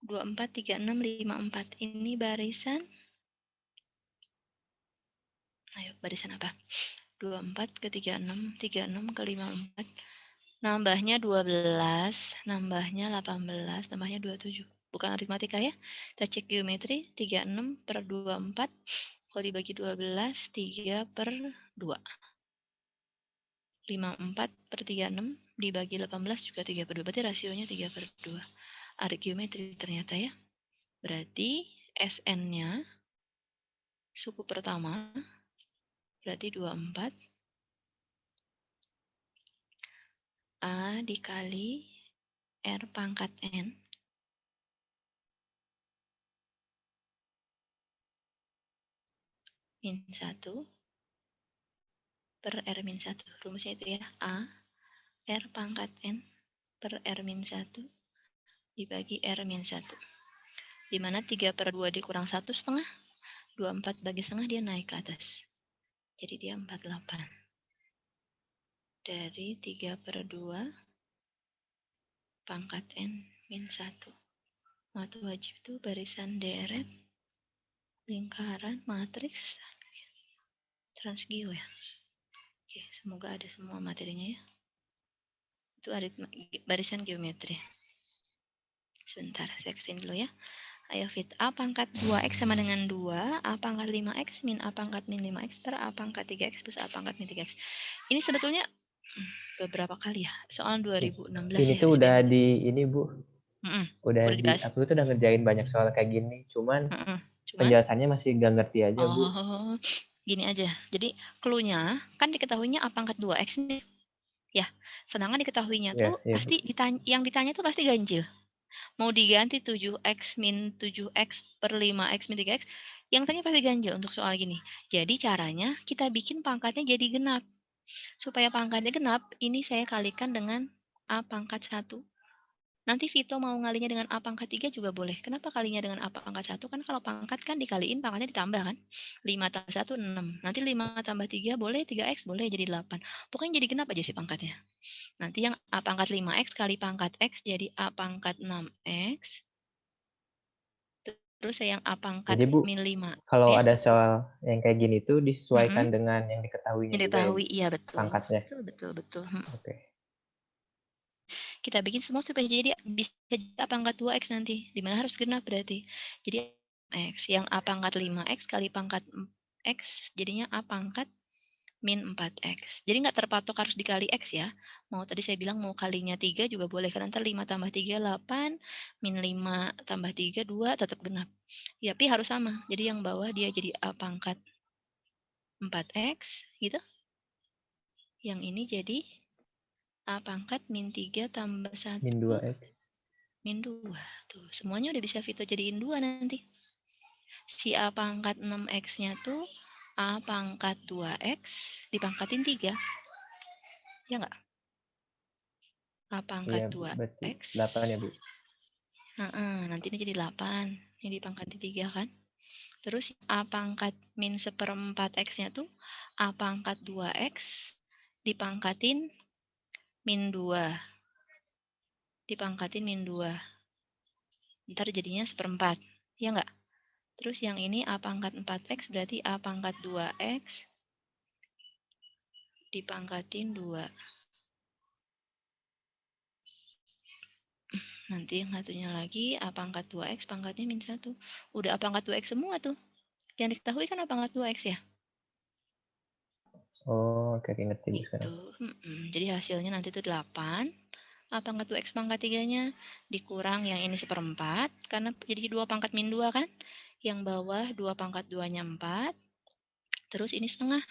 Speaker 1: 24, 36, 54. Ini barisan. Ayo, barisan apa? 24 ke 36, 36 ke 54. Nambahnya 12, nambahnya 18, nambahnya 27. Bukan aritmatika ya. Kita cek geometri, 36 per 24. Kalau dibagi 12, 3 per 2. 54 per 36 dibagi 18 juga 3 per 2. Berarti rasionya 3 per 2. Arit geometri ternyata ya. Berarti SN-nya suku pertama berarti 24 A dikali R pangkat N min 1 per R min 1. Rumusnya itu ya. A R pangkat N per R min 1 dibagi R min 1. Dimana 3 per 2 dikurang 1 setengah. 24 bagi setengah dia naik ke atas. Jadi dia 48. Dari 3 per 2 pangkat N min 1. Mata wajib itu barisan deret, lingkaran, matriks, transgeo ya. Oke, semoga ada semua materinya ya. Itu barisan geometri. Sebentar, saya kesini dulu ya. Ayo fit A pangkat 2X sama dengan 2, A pangkat 5X min A pangkat min 5X per A pangkat 3X plus A pangkat min 3X. Ini sebetulnya beberapa kali ya, soal 2016
Speaker 3: ini
Speaker 1: ya.
Speaker 3: tuh udah di ini Bu. Udah
Speaker 1: dibahas.
Speaker 3: aku tuh udah ngerjain banyak soal kayak gini, cuman penjelasannya masih gak ngerti aja Bu.
Speaker 1: Gini aja. Jadi clue-nya kan diketahuinya A pangkat 2X nih. Ya, sedangkan diketahuinya tuh pasti yang ditanya tuh pasti ganjil. Mau diganti 7X min 7X per 5X min 3X, yang tanya pasti ganjil untuk soal gini. Jadi caranya kita bikin pangkatnya jadi genap. Supaya pangkatnya genap, ini saya kalikan dengan A pangkat 1. Nanti Vito mau ngalinya dengan A pangkat 3 juga boleh. Kenapa kalinya dengan A pangkat 1? Kan kalau pangkat kan dikaliin pangkatnya ditambah kan. 5 tambah 1, 6. Nanti 5 tambah 3 boleh, 3X boleh jadi 8. Pokoknya jadi genap aja sih pangkatnya. Nanti yang A pangkat 5X kali pangkat X jadi A pangkat 6X. Terus yang A pangkat
Speaker 3: jadi, Bu,
Speaker 1: min 5.
Speaker 3: Kalau ada soal yang kayak gini tuh disesuaikan dengan yang diketahuinya
Speaker 1: yang diketahui, juga ya, iya betul.
Speaker 3: Pangkatnya.
Speaker 1: Betul.
Speaker 3: Oke.
Speaker 1: Kita bikin semua supaya jadi bisa jadi A pangkat 2X nanti. Dimana harus genap berarti. Jadi X. Yang A pangkat 5X kali pangkat X jadinya A pangkat min 4X. Jadi nggak terpatok harus dikali X ya. Mau tadi saya bilang mau kalinya 3 juga boleh. Karena nanti 5 tambah 3, 8. Min 5 tambah 3, 2 tetap genap. Ya, tapi harus sama. Jadi yang bawah dia jadi A pangkat 4X gitu. Yang ini jadi A pangkat min 3 tambah 1.
Speaker 3: Min 2X.
Speaker 1: Min 2. Tuh, semuanya udah bisa Vito jadiin 2 nanti. Si A pangkat 6X-nya tuh A pangkat 2X dipangkatin 3. Ya nggak? A pangkat 2X.
Speaker 3: 8 ya, Bu?
Speaker 1: Nanti ini jadi 8. Ini dipangkatin 3 kan? Terus A pangkat min 1/4X-nya tuh A pangkat 2X dipangkatin min 2. Dipangkatin min 2. Ntar jadinya 1/4. Ya nggak? Terus yang ini A pangkat 4X berarti A pangkat 2X dipangkatin 2. Nanti yang satunya lagi A pangkat 2X pangkatnya min 1. Udah A pangkat 2X semua tuh. Yang diketahui kan A pangkat 2X ya.
Speaker 3: Oh, oke, ngerti sekarang.
Speaker 1: Jadi hasilnya nanti tuh 8. A pangkat 2X pangkat 3-nya dikurang yang ini 1/4. Karena jadi 2 pangkat min 2 kan. Yang bawah 2 pangkat 2-nya 4. Terus ini setengah.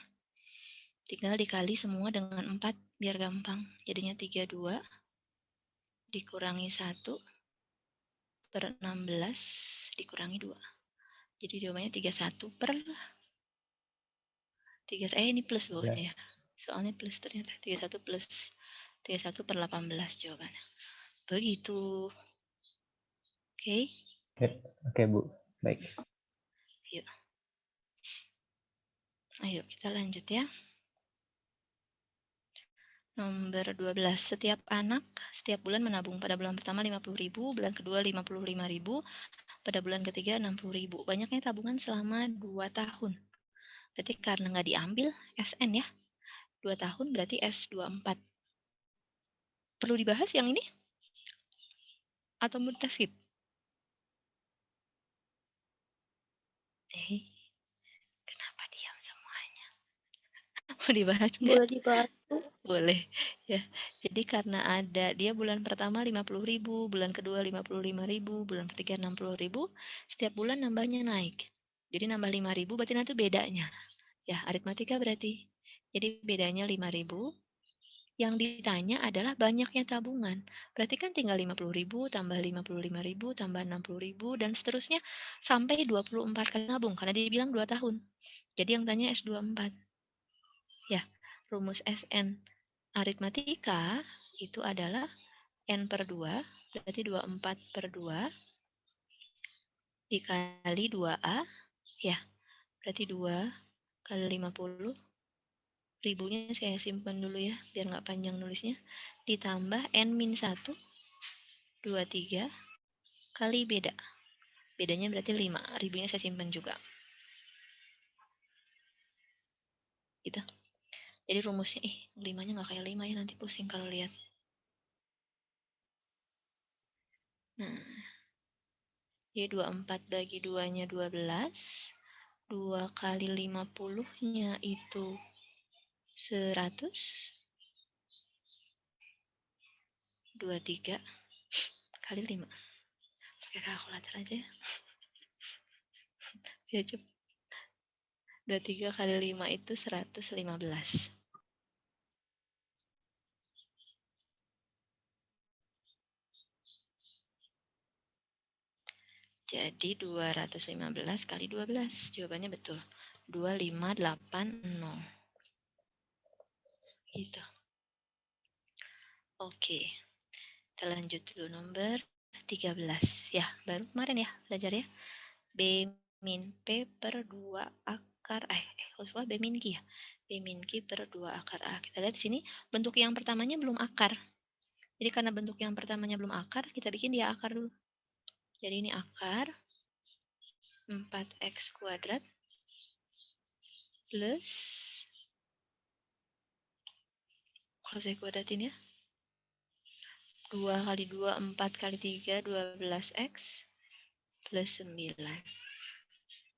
Speaker 1: Tinggal dikali semua dengan 4 biar gampang. Jadinya 32 dikurangi 1 per 16 dikurangi 2. Jadi jawabannya 31 per 3. Ini plus bawahnya ya. Soalnya plus ternyata 31 plus 31 per 18 jawabannya. Begitu. Oke.
Speaker 3: Oke, Bu. Baik.
Speaker 1: Yuk. Ayo kita lanjut ya. Nomor 12. Setiap anak setiap bulan menabung. Pada bulan pertama 50.000, bulan kedua 55.000, pada bulan ketiga 60.000. Banyaknya tabungan selama 2 tahun. Berarti karena nggak diambil SN ya. 2 tahun berarti S24. Perlu dibahas yang ini? Atau mau kita skip? Kenapa diam semuanya? Mau dibahas nggak?
Speaker 4: Boleh dibahas.
Speaker 1: Boleh ya. Jadi karena ada dia bulan pertama 50.000, bulan kedua 55.000, bulan ketiga 60.000, setiap bulan nambahnya naik. Jadi nambah 5.000 berarti nanti bedanya. Ya, aritmatika berarti. Jadi bedanya 5.000. Yang ditanya adalah banyaknya tabungan. Berarti kan tinggal 50.000 tambah 55.000 tambah 60.000 dan seterusnya sampai 24 kali nabung karena dia bilang 2 tahun. Jadi yang tanya S24. Ya, rumus SN aritmatika itu adalah N per 2, berarti 24 per 2 dikali 2A, ya, berarti 2 kali 50, ribunya saya simpan dulu ya, biar nggak panjang nulisnya, ditambah N-1, 23, kali beda. Bedanya berarti 5, ribunya saya simpan juga. Gitu. Jadi rumusnya, 5-nya nggak kayak 5 ya, nanti pusing kalau lihat. Nah, jadi 24 bagi 2-nya 12, 2 kali 50-nya itu 100, 23 kali 5. Pakai kalkulator aja ya. Ya cepet. 23 kali 5 itu 115. Jadi 215 kali 12. Jawabannya betul. 2580. Gitu. Oke. Kita lanjut dulu nomor 13. Ya, baru kemarin ya belajar ya. B min P per 2 akar kalau salah B min Q ya. B min Q per 2 akar A. Kita lihat di sini bentuk yang pertamanya belum akar. Jadi karena bentuk yang pertamanya belum akar, kita bikin dia akar dulu. Jadi ini akar 4x kuadrat plus, kalau saya kuadratin ya, 2 kali 2, 4 kali 3, 12x plus 9.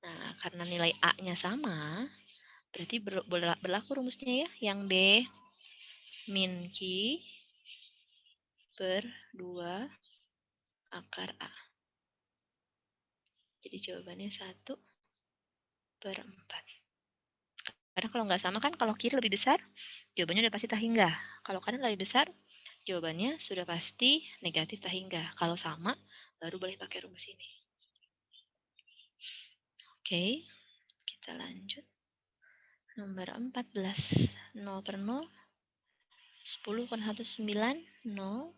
Speaker 1: Nah, karena nilai A-nya sama, berarti berlaku rumusnya ya, yang B min Q per 2 akar A. Jadi jawabannya 1 per 4. Karena kalau nggak sama kan, kalau kiri lebih besar, jawabannya udah pasti tak hingga. Kalau kanan lebih besar, jawabannya sudah pasti negatif tak hingga. Kalau sama, baru boleh pakai rumus ini. Oke, kita lanjut. Nomor 14. 0 per 0. 10 kurang 1, 9. 0.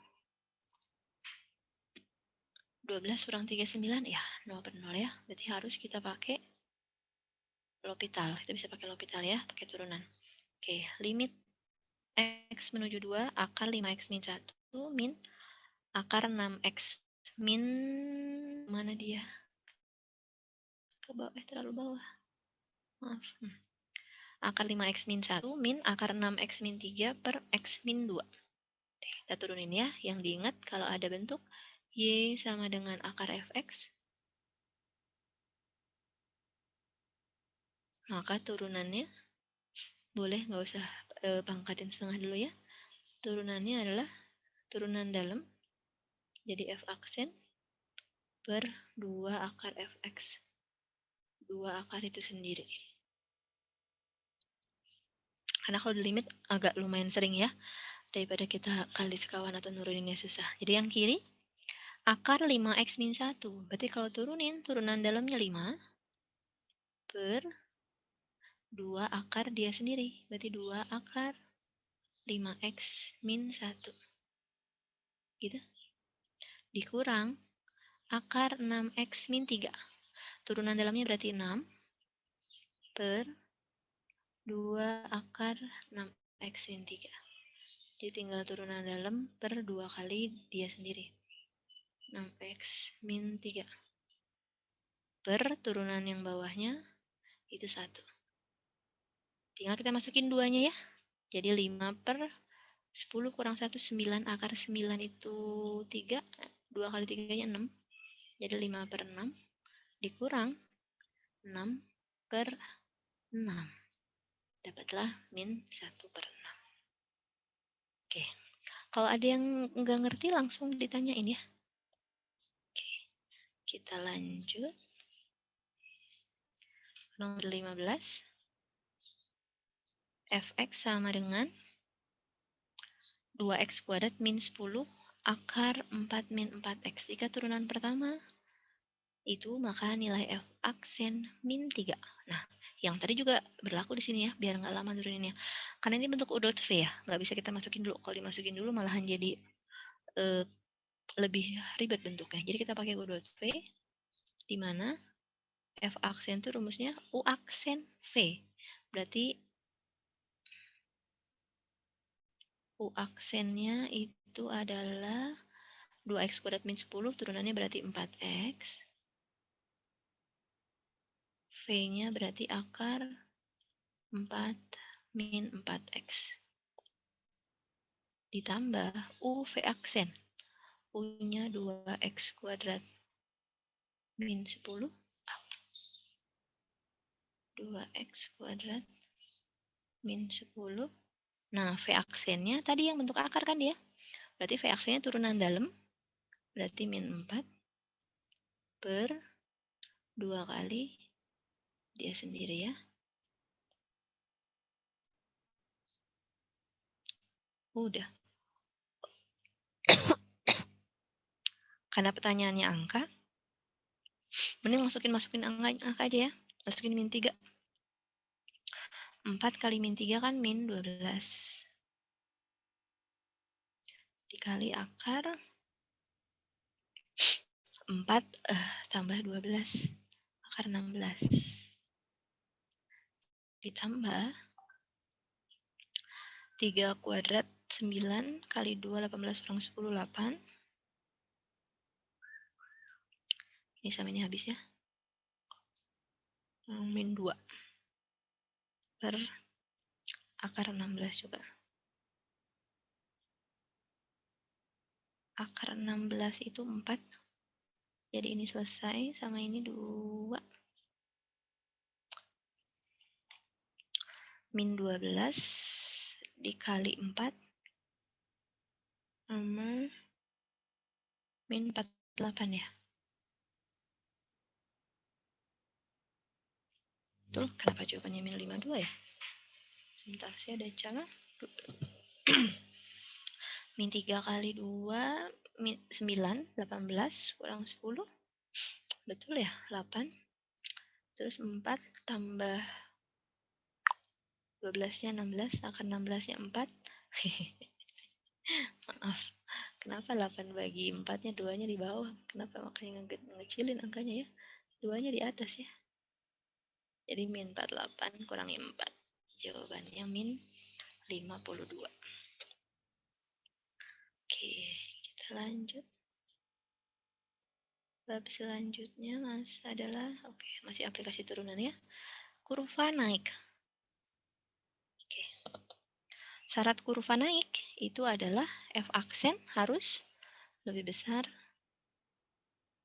Speaker 1: 12 kurang 3, 9. Ya, 0 per 0 ya. Berarti harus kita pakai L'Hopital. Kita bisa pakai L'Hopital ya, pakai turunan. Oke, limit X menuju 2, akar 5X min 1, min akar 6X min, mana dia? Ke bawah, terlalu bawah. Maaf. Akar 5X min 1, min akar 6X min 3 per X min 2. Kita turunin ya, yang diingat kalau ada bentuk Y sama dengan akar Fx, maka turunannya boleh nggak usah pangkatin setengah dulu ya. Turunannya adalah turunan dalam, jadi F aksen per 2 akar Fx. 2 akar itu sendiri. Karena kalau di limit agak lumayan sering ya, daripada kita kali sekawan atau nuruninnya susah. Jadi yang kiri, akar 5X min 1. Berarti kalau turunin, turunan dalamnya 5 per 2 akar dia sendiri. Berarti 2 akar 5X min 1. Gitu. Dikurang akar 6X min 3. Turunan dalamnya berarti 6 per 2 akar 6X min 3. Jadi tinggal turunan dalam per 2 kali dia sendiri. 6x min 3. Per turunan yang bawahnya itu 1. Tinggal kita masukin 2-nya ya. Jadi 5 per 10 kurang 1, 9. Akar 9 itu 3. 2 kali 3-nya 6. Jadi 5 per 6 dikurang 6 per 6. Dapatlah min 1 per 6. Oke. Kalau ada yang nggak ngerti langsung ditanyain ya. Oke. Kita lanjut. Nomor 15. Fx sama dengan 2x kuadrat min 10 akar 4 min 4x. Jika turunan pertama itu maka nilai f aksen min 3. Nah, yang tadi juga berlaku di sini ya, biar nggak lama turuninnya. Karena ini bentuk u.v ya, nggak bisa kita masukin dulu. Kalau dimasukin dulu malahan jadi lebih ribet bentuknya. Jadi kita pakai u.v, di mana f aksen itu rumusnya u aksen v. Berarti u aksennya itu adalah 2x kuadrat min 10, turunannya berarti 4x. V-nya berarti akar 4 min 4x. Ditambah U V aksen. U-nya 2x kuadrat min 10. 2x kuadrat min 10. Nah, V aksennya tadi yang bentuk akar kan dia? Berarti V aksennya turunan dalam. Berarti min 4 per 2 kali dia sendiri ya. Udah. Karena pertanyaannya angka, mending masukin angka aja ya. Masukin min 3. 4 kali min 3 kan min 12. Dikali akar 4 tambah 12. Akar 16. Ditambah 3 kuadrat 9 kali 2 18 kurang 10 8. Ini sama ini habis ya. Min 2 per akar 16 juga. Akar 16 itu 4. Jadi ini selesai sama ini 2. Min 12 dikali 4 sama min 48 ya. Betul, kenapa jawabannya min 52 ya? Sebentar, saya ada cara. Min 3 kali 2, min 9, 18, kurang 10. Betul ya, 8. Terus 4 tambah 12-nya 16, akar 16-nya 4. Maaf, kenapa 8 bagi 4-nya 2-nya di bawah? Kenapa makanya ngecilin angkanya ya? 2-nya di atas ya. Jadi min 48 kurangi 4. Jawabannya min 52. Oke, kita lanjut. Bab selanjutnya masih aplikasi turunan ya. Kurva naik. Oke. Syarat kurva naik itu adalah f aksen harus lebih besar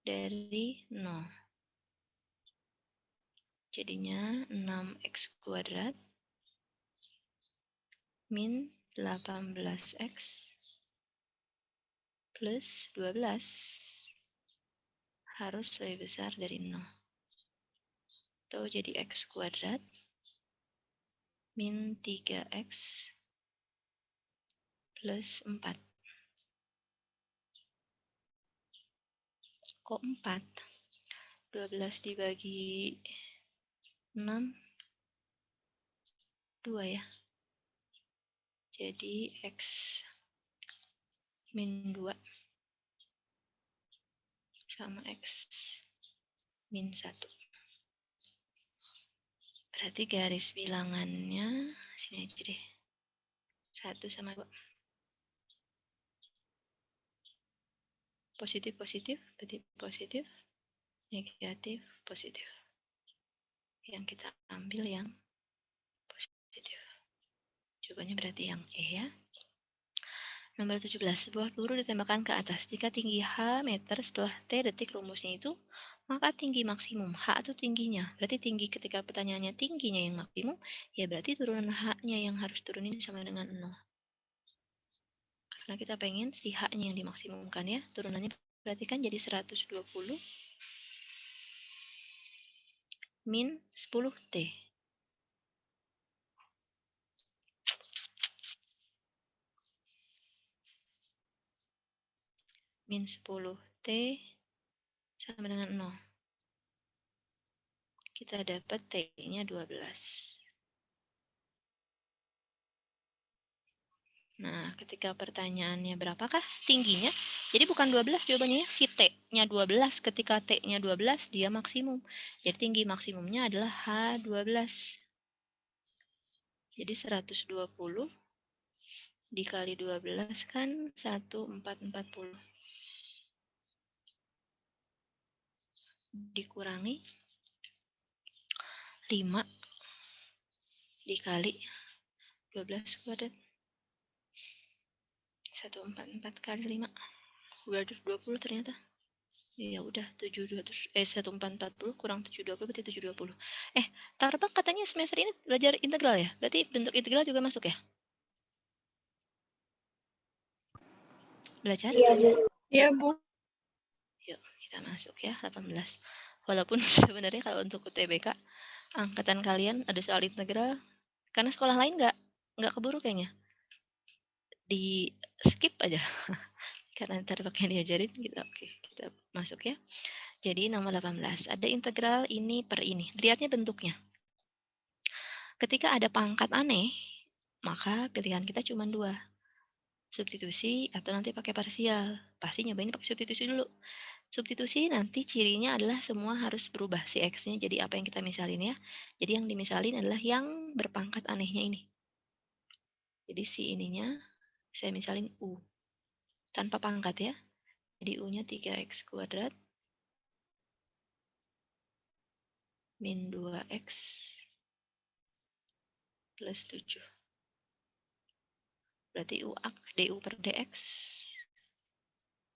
Speaker 1: dari 0. Jadinya 6x kuadrat min 18x plus 12 harus lebih besar dari 0. Atau jadi x kuadrat min 3x plus 4. Kok 4? 12 dibagi 6, 2 ya. Jadi x min 2 sama x min 1. Berarti garis bilangannya sini aja deh. 1 sama 2. Positif, positif, berarti positif, negatif, positif. Yang kita ambil yang positif. Jawabannya berarti yang E ya. Nomor 17, sebuah peluru ditembakkan ke atas. Jika tinggi H meter setelah T detik rumusnya itu, maka tinggi maksimum. H itu tingginya. Berarti tinggi ketika pertanyaannya tingginya yang maksimum, ya berarti turunan H-nya yang harus turunin sama dengan 0. Karena kita pengen si H-nya yang dimaksimumkan ya. Turunannya berarti kan jadi 120 min 10T. Min 10T sama dengan 0. Kita dapat T-nya 12. Nah, ketika pertanyaannya berapakah tingginya? Jadi bukan 12 jawabannya, si T-nya 12. Ketika T-nya 12, dia maksimum. Jadi tinggi maksimumnya adalah H12. Jadi 120 dikali 12 kan 1440. Dikurangi 5 dikali 12 kuadrat. 144 kali 5. 220 ternyata. Ya udah 1440 kurang 720 berarti 720. Tarbak katanya semester ini belajar integral ya? Berarti bentuk integral juga masuk ya? Belajar?
Speaker 2: Iya, Bu.
Speaker 1: Yuk, kita masuk ya 18. Walaupun sebenarnya kalau untuk UTBK angkatan kalian ada soal integral karena sekolah lain nggak keburu kayaknya. Di skip aja. Karena Tarbaknya diajarin gitu. Oke, kita masuk ya. Jadi nomor 18, ada integral ini per ini. Lihatnya bentuknya. Ketika ada pangkat aneh, maka pilihan kita cuma 2. Substitusi atau nanti pakai parsial. Pasti nyobain pakai substitusi dulu. Substitusi nanti cirinya adalah semua harus berubah si X-nya jadi apa yang kita misalin ya. Jadi yang dimisalin adalah yang berpangkat anehnya ini. Jadi si ininya saya misalin U. Tanpa pangkat ya. Jadi U-nya 3X kuadrat min 2X plus 7. Berarti du per dx,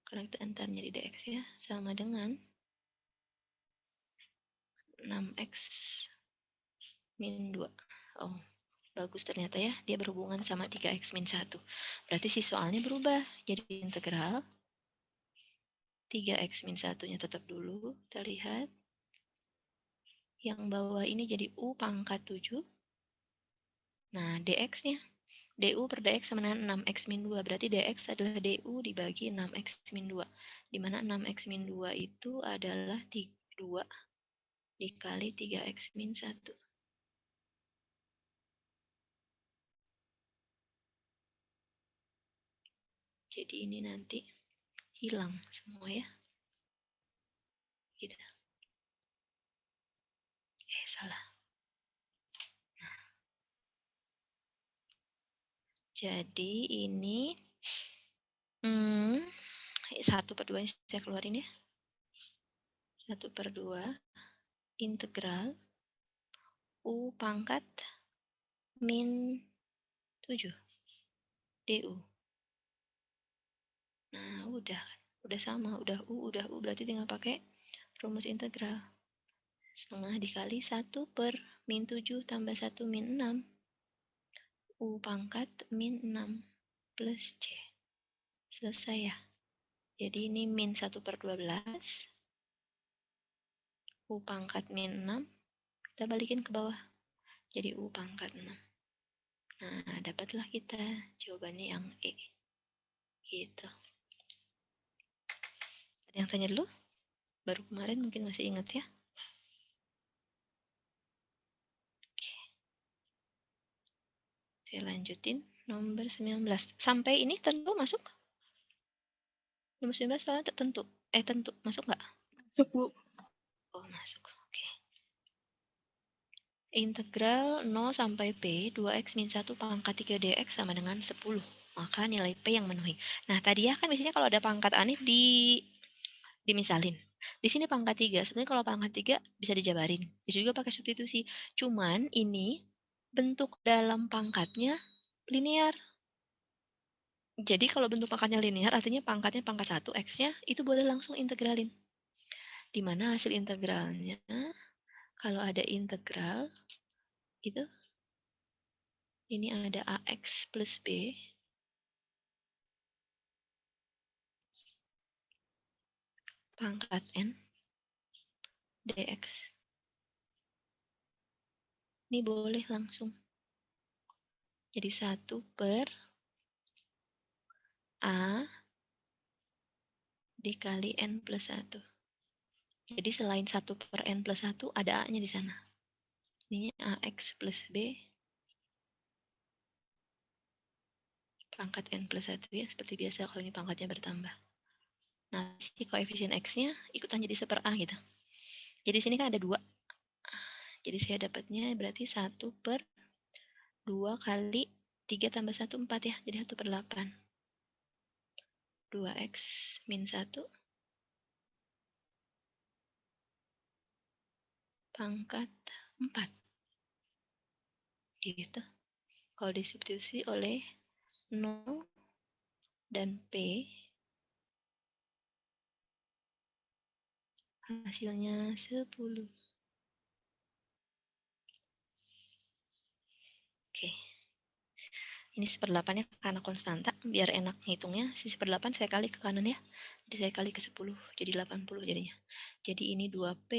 Speaker 1: karena kita antaranya di dx ya, sama dengan 6x min 2. Oh, bagus ternyata ya, dia berhubungan sama 3x min 1. Berarti si soalnya berubah, jadi integral 3x min 1-nya tetap dulu, kita lihat. Yang bawah ini jadi u pangkat 7. Nah, dx-nya du per dx sama dengan 6x min 2. Berarti dx adalah du dibagi 6x min 2. Di mana 6x min 2 itu adalah 2 dikali 3x min 1. Jadi ini nanti hilang semua ya. Gitu. Salah. Nah. Jadi ini 1/2 saya keluarin ya. 1/2 integral U pangkat min 7 du. Nah, udah sama, udah U berarti tinggal pakai rumus integral. Setengah dikali 1 per min 7 tambah 1 min 6. U pangkat min 6 plus C. Selesai ya. Jadi ini min 1/12. U pangkat min 6. Kita balikin ke bawah. Jadi U pangkat 6. Nah, dapatlah kita jawabannya yang E. Gitu. Ada yang tanya dulu? Baru kemarin mungkin masih ingat ya. Oke. Saya lanjutin. Nomor 19. Sampai ini tentu masuk? Nomor 19 soalnya tentu. Tentu. Masuk nggak?
Speaker 2: Masuk, Bu.
Speaker 1: Oh, masuk. Oke. Integral 0 sampai P 2x min 1 pangkat 3 dx sama dengan 10. Maka nilai P yang memenuhi. Nah, tadi ya kan biasanya kalau ada pangkat aneh Dimisalin. Di sini pangkat 3. Sebenarnya kalau pangkat 3 bisa dijabarin. Bisa juga pakai substitusi. Cuman ini bentuk dalam pangkatnya linear. Jadi kalau bentuk pangkatnya linear artinya pangkatnya pangkat 1, X-nya itu boleh langsung integralin. Di mana hasil integralnya kalau ada integral itu ini ada AX plus B pangkat N dx. Ini boleh langsung. Jadi 1 per A dikali N plus 1. Jadi selain 1 per N plus 1 ada A-nya di sana. Ini AX plus B pangkat N plus 1 ya. Seperti biasa kalau ini pangkatnya bertambah. Nah, si koefisien X-nya ikutan jadi 1 per A gitu. Jadi sini kan ada 2. Jadi saya dapatnya berarti 1 per 2 kali 3 tambah 1, 4 ya. Jadi 1 per 8. 2X min 1 pangkat 4. Gitu. Kalau disubstitusi oleh 0 dan P, hasilnya 10. Oke. Ini 1/8-nya karena konstanta, biar enak ngitungnya. Si 1/8 saya kali ke kanan ya. Jadi saya kali ke 10, jadi 80 jadinya. Jadi ini 2P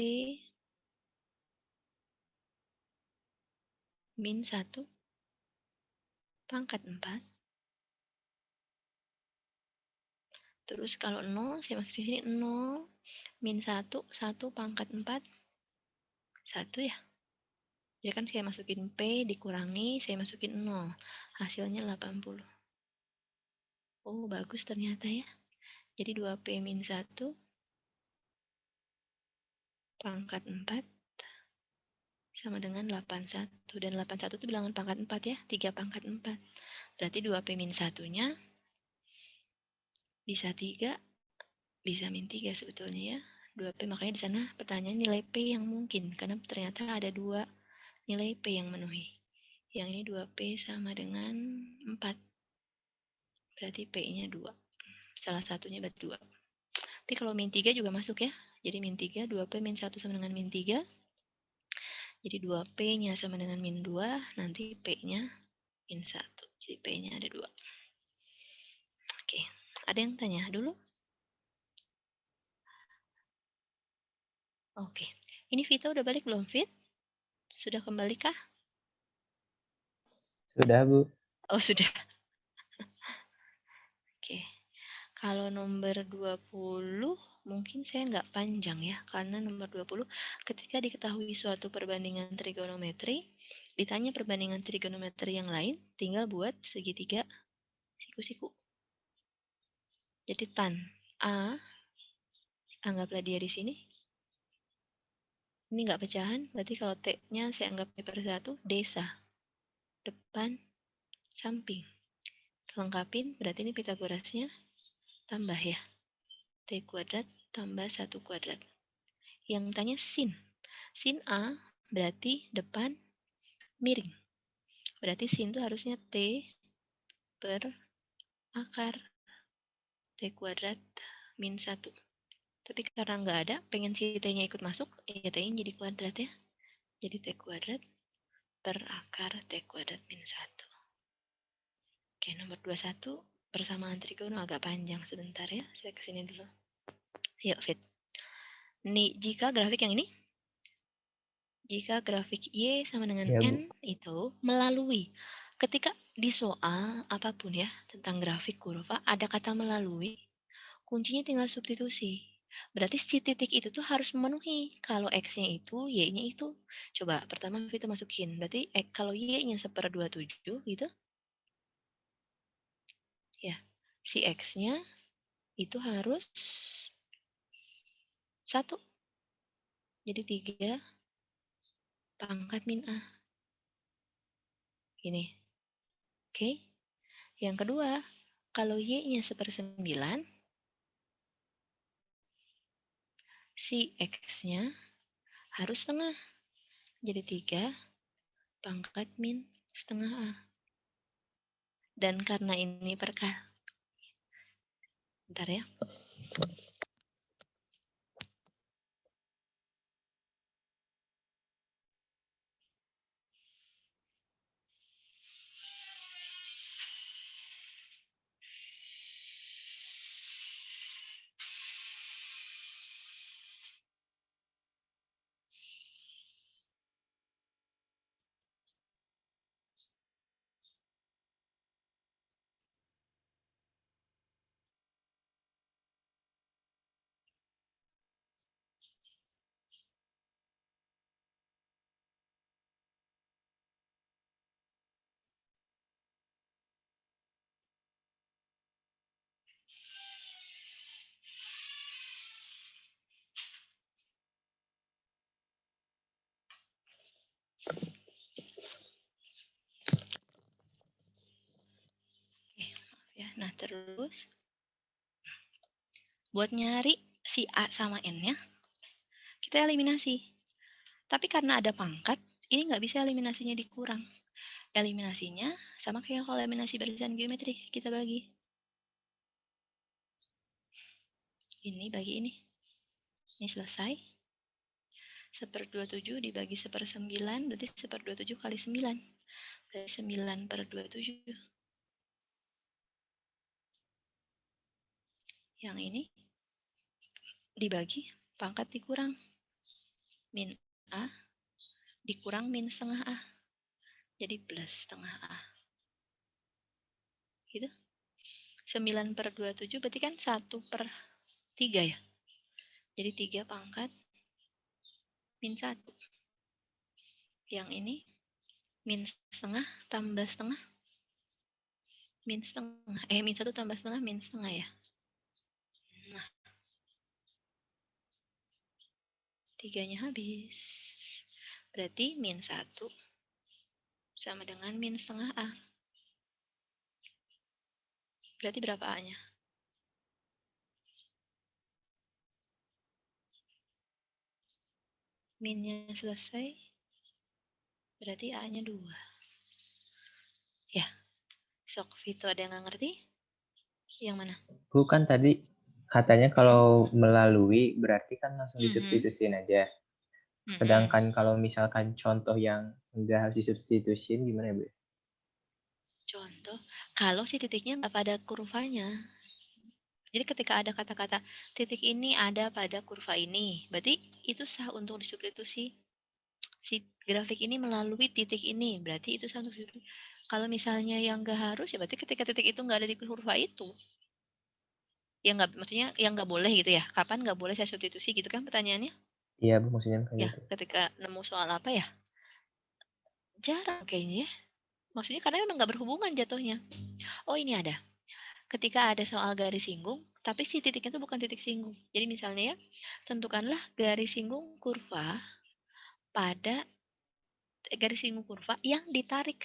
Speaker 1: min 1 pangkat 4. Terus kalau 0, saya masuk di sini 0 min 1, 1 pangkat 4, 1 ya. Jadi kan saya masukin P dikurangi, saya masukin 0. Hasilnya 80. Oh, bagus ternyata ya. Jadi 2P min 1 pangkat 4 sama dengan 81. Dan 81 itu bilangan pangkat 4 ya. 3 pangkat 4. Berarti 2P min 1-nya bisa 3, bisa min 3 sebetulnya ya. 2P, makanya di sana pertanyaan nilai P yang mungkin. Karena ternyata ada 2 nilai P yang memenuhi. Yang ini 2P sama dengan 4. Berarti P-nya 2. Salah satunya berarti 2. Tapi kalau min 3 juga masuk ya. Jadi min 3, 2P min 1 sama dengan min 3. Jadi 2P-nya sama dengan min 2. Nanti P-nya min 1. Jadi P-nya ada 2. Oke. Ada yang tanya dulu? Oke. Ini Vita udah balik belum, Fit? Sudah kembali kah?
Speaker 3: Sudah, Bu.
Speaker 1: Oh, sudah. Oke. Kalau nomor 20 mungkin saya nggak panjang ya, karena nomor 20 ketika diketahui suatu perbandingan trigonometri, ditanya perbandingan trigonometri yang lain, tinggal buat segitiga siku-siku. Jadi tan A, anggaplah dia di sini. Ini nggak pecahan, berarti kalau T-nya saya anggap T per 1, desa. Depan, samping. Lengkapin, berarti ini Pitagorasnya tambah ya. T kuadrat tambah 1 kuadrat. Yang tanya sin. Sin A berarti depan miring. Berarti sin itu harusnya T per akar T kuadrat min 1. Tapi karena nggak ada, pengen si T-nya ikut masuk, ya T-nya jadi kuadrat ya. Jadi T kuadrat per akar T kuadrat min 1. Oke, nomor 21. Persamaan trigono agak panjang sebentar ya. Saya kesini dulu. Yuk, Fit. Nih, jika grafik yang ini, jika grafik Y sama dengan
Speaker 3: Ya, Bu.
Speaker 1: N itu melalui. Ketika di soal apapun ya, tentang grafik kurva, ada kata melalui, kuncinya tinggal substitusi. Berarti si titik itu tuh harus memenuhi. Kalau X-nya itu, Y-nya itu. Coba, pertama kita masukin. Berarti kalau Y-nya 1/27 gitu, ya, si X-nya itu harus 1. Jadi 3 pangkat min A. Ini. Oke. Yang kedua, kalau Y-nya 1/9, Si X-nya harus setengah. Jadi 3 pangkat min setengah A. Dan karena ini bentar ya. Oke, maaf ya. Nah, terus buat nyari si A sama N-nya, kita eliminasi. Tapi karena ada pangkat, ini nggak bisa eliminasinya dikurang. Eliminasinya sama kayak kalau eliminasi barisan geometri, kita bagi. Ini bagi ini. Ini selesai. 1/27 dibagi 1/9, berarti 1/27 kali 9. Berarti 9/27. Yang ini dibagi, pangkat dikurang. Min A dikurang min setengah A. Jadi plus setengah A. Gitu. 9/27 berarti kan 1/3 ya. Jadi 3 pangkat min 1. Yang ini min setengah tambah setengah min setengah. Min 1 tambah setengah min setengah ya. Nah, 3-nya habis. Berarti min 1 sama dengan min setengah A. Berarti berapa A-nya? Minnya selesai. Berarti A-nya 2. Ya. Sok Vito ada yang nggak ngerti? Yang mana?
Speaker 3: Bukan tadi katanya kalau melalui berarti kan langsung disubstitusiin aja. Sedangkan kalau misalkan contoh yang enggak harus disubstitusiin gimana, Bu?
Speaker 1: Contoh, kalau si titiknya nggak pada kurvanya. Jadi ketika ada kata-kata titik ini ada pada kurva ini, berarti itu sah untuk disubstitusi. Si grafik ini melalui titik ini, berarti itu sah untuk disubstitusi. Kalau misalnya yang nggak harus, ya berarti ketika titik itu nggak ada di kurva itu. Ya nggak, maksudnya yang nggak boleh gitu ya. Kapan nggak boleh saya substitusi gitu kan pertanyaannya?
Speaker 3: Iya, Bu, maksudnya kayak
Speaker 1: Ya,
Speaker 3: gitu.
Speaker 1: ketika nemu soal apa ya? Jarang kayaknya ya. Maksudnya karena memang nggak berhubungan jatuhnya. Oh, ini ada. Ketika ada soal garis singgung, tapi si titiknya itu bukan titik singgung. Jadi misalnya ya, tentukanlah garis singgung kurva pada garis singgung kurva yang ditarik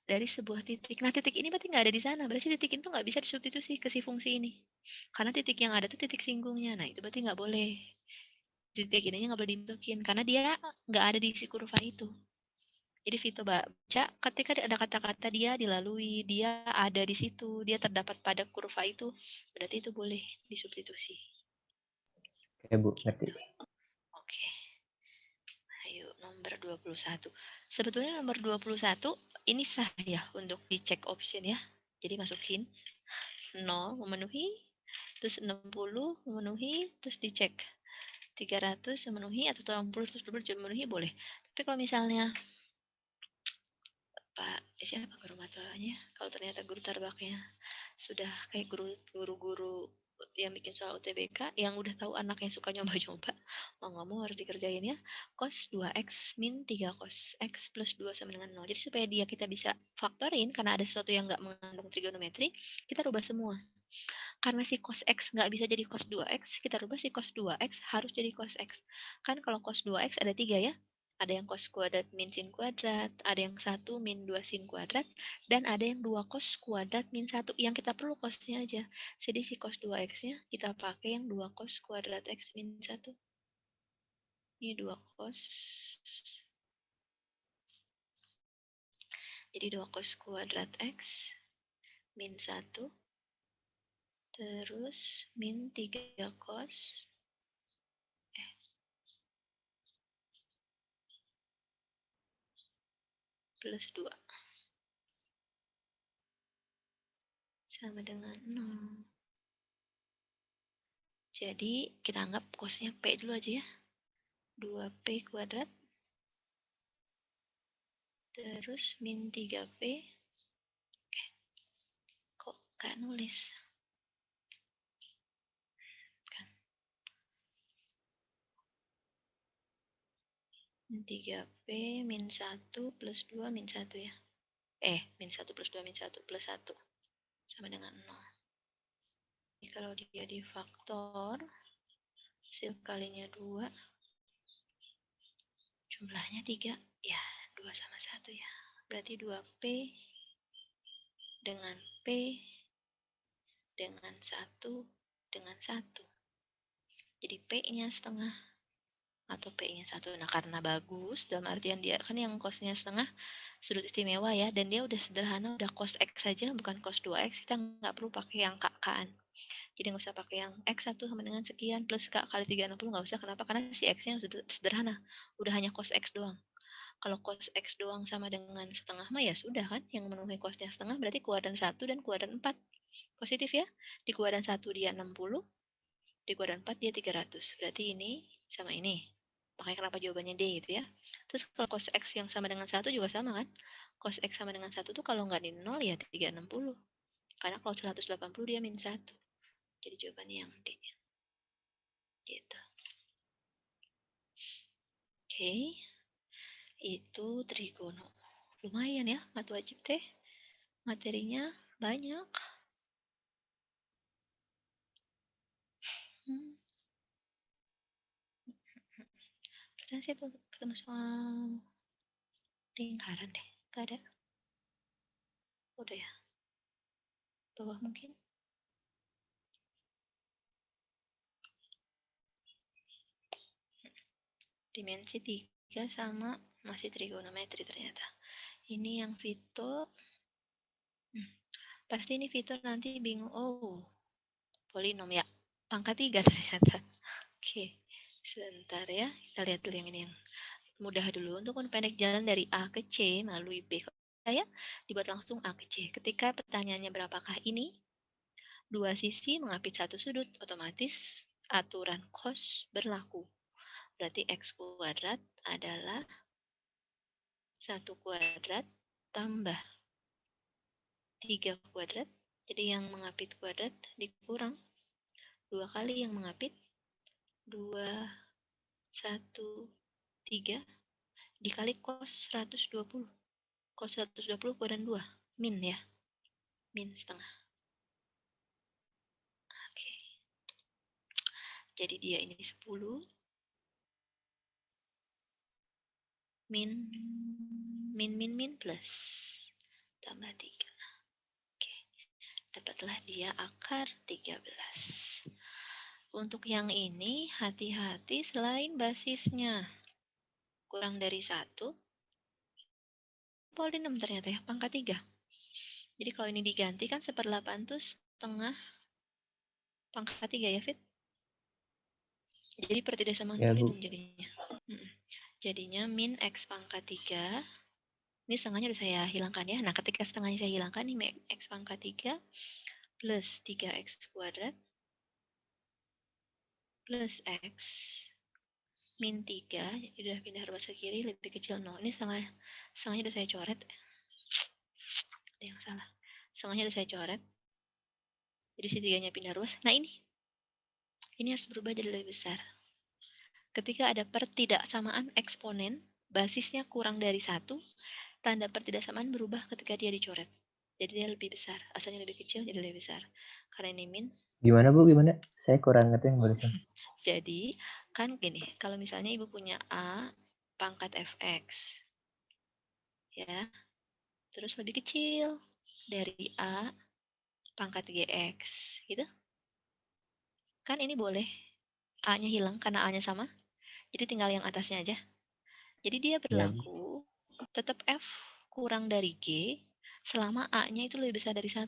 Speaker 1: dari sebuah titik. Nah, titik ini berarti nggak ada di sana. Berarti titik itu nggak bisa disubstitusi ke si fungsi ini. Karena titik yang ada itu titik singgungnya. Nah, itu berarti nggak boleh. Titik ininya nggak boleh dimasukin. Karena dia nggak ada di si kurva itu. Jadi Vito baca ketika ada kata-kata dia dilalui, dia ada di situ, dia terdapat pada kurva itu, berarti itu boleh disubstitusi.
Speaker 3: Oke, Bu, ngerti.
Speaker 1: Oke. Ayo nomor 21. Sebetulnya nomor 21 ini sah ya untuk dicek option ya. Jadi masukin 0 memenuhi, terus 60 memenuhi, terus dicek 300 memenuhi atau 80 terus memenuhi boleh. Tapi kalau misalnya Pak siapa guru matanya? Kalau ternyata guru tarbaknya sudah kayak guru-guru yang bikin soal UTBK yang udah tahu anaknya suka nyoba-nyoba, mau nggak mau harus dikerjain ya. Cos 2x min 3 cos x plus 2 sama dengan 0. Jadi supaya kita bisa faktorin karena ada sesuatu yang nggak mengandung trigonometri, kita rubah semua. Karena si cos x nggak bisa jadi cos 2x, kita rubah si cos 2x harus jadi cos x. Kan kalau cos 2x ada 3 ya. Ada yang cos kuadrat min sin kuadrat, ada yang 1 min 2 sin kuadrat, dan ada yang 2 cos kuadrat min 1. Yang kita perlu cosnya aja. Jadi si cos 2x-nya kita pakai yang 2 cos kuadrat x min 1. Ini 2 cos. Jadi 2 cos kuadrat X min 1. Terus min 3 cos. Plus 2. Sama dengan 0. Jadi kita anggap cosnya P dulu aja ya. 2P kuadrat. Terus min 3P. Kok gak nulis? Kan. Min 3P min 1 plus 2 min 1 ya. Min 1 plus 2 min 1 plus 1. Sama dengan 0. Jadi kalau dia difaktor, hasil kalinya 2. Jumlahnya 3. Ya, 2 sama 1 ya. Berarti 2P dengan P dengan 1 dengan 1. Jadi P-nya setengah atau P-nya 1. Nah, karena bagus, dalam artian dia kan yang cos-nya setengah sudut istimewa ya, dan dia udah sederhana, udah cos X saja, bukan cos 2X, kita nggak perlu pakai yang K-an. Jadi nggak usah pakai yang X1 sama dengan sekian plus K kali 360, nggak usah. Kenapa? Karena si X-nya sudah sederhana, udah hanya cos X doang. Kalau cos X doang sama dengan setengah mah ya sudah kan, yang memenuhi cosnya setengah berarti kuadran 1 dan kuadran 4. Positif ya, di kuadran 1 dia 60, di kuadran 4 dia 300. Berarti ini sama ini. Makanya kenapa jawabannya D gitu ya. Terus kalau cos X yang sama dengan 1 juga sama kan. Cos X sama dengan 1 tuh kalau nggak di 0 ya 360. Karena kalau 180 dia min 1. Jadi jawabannya yang D. Gitu. Oke. Itu trigono. Lumayan ya, mata wajib teh. Materinya banyak. Perasaan saya belum ketemu soal lingkaran deh. Gak ada. Udah ya. Bawah mungkin. Dimensi 3 sama masih trigonometri ternyata. Ini yang Vito. Pasti ini Vito nanti bingung. Oh, polinom ya. Pangkat 3 ternyata. Oke. Sebentar ya. Kita lihat dulu yang ini yang mudah dulu. Untuk pendek jalan dari A ke C melalui B ke saya dibuat langsung A ke C. Ketika pertanyaannya berapakah ini? Dua sisi mengapit satu sudut, otomatis aturan cos berlaku. Berarti X kuadrat adalah 1 kuadrat tambah 3 kuadrat. Jadi yang mengapit kuadrat dikurang 2 kali yang mengapit. 2, 1, 3 dikali cos 120. Cos 120 kuadran 2. Min ya. Min setengah. Oke. Jadi dia ini 10. Min plus. Tambah 3. Oke. Dapatlah dia akar 13. Untuk yang ini, hati-hati selain basisnya kurang dari 1, polinom ternyata ya, pangkat 3. Jadi kalau ini diganti kan 1/8 itu setengah pangkat 3 ya, Fit? Jadi pertidaksamaan
Speaker 3: Ya,
Speaker 1: polinom
Speaker 3: Bu.
Speaker 1: jadinya. Jadinya min X pangkat 3. Ini setengahnya udah saya hilangkan ya. Nah, ketika setengahnya saya hilangkan, ini min X pangkat 3 plus 3X kuadrat plus X min 3, jadi udah pindah ruas ke kiri, lebih kecil 0. Ini setengahnya udah saya coret. Ada yang salah. Setengahnya udah saya coret. Jadi si 3-nya pindah ruas. Nah ini harus berubah jadi lebih besar. Ketika ada pertidaksamaan eksponen, basisnya kurang dari 1, tanda pertidaksamaan berubah ketika dia dicoret. Jadi dia lebih besar. Asalnya lebih kecil, jadi lebih besar. Karena ini min.
Speaker 3: Gimana, Bu? Gimana? Saya kurang ngerti yang barusan.
Speaker 1: Jadi, kan gini, kalau misalnya Ibu punya A pangkat fx, ya, terus lebih kecil dari A pangkat gx, gitu. Kan ini boleh A-nya hilang karena A-nya sama. Jadi tinggal yang atasnya aja. Jadi dia
Speaker 3: Ya, Bu.
Speaker 1: berlaku tetap F kurang dari G selama A-nya itu lebih besar dari 1.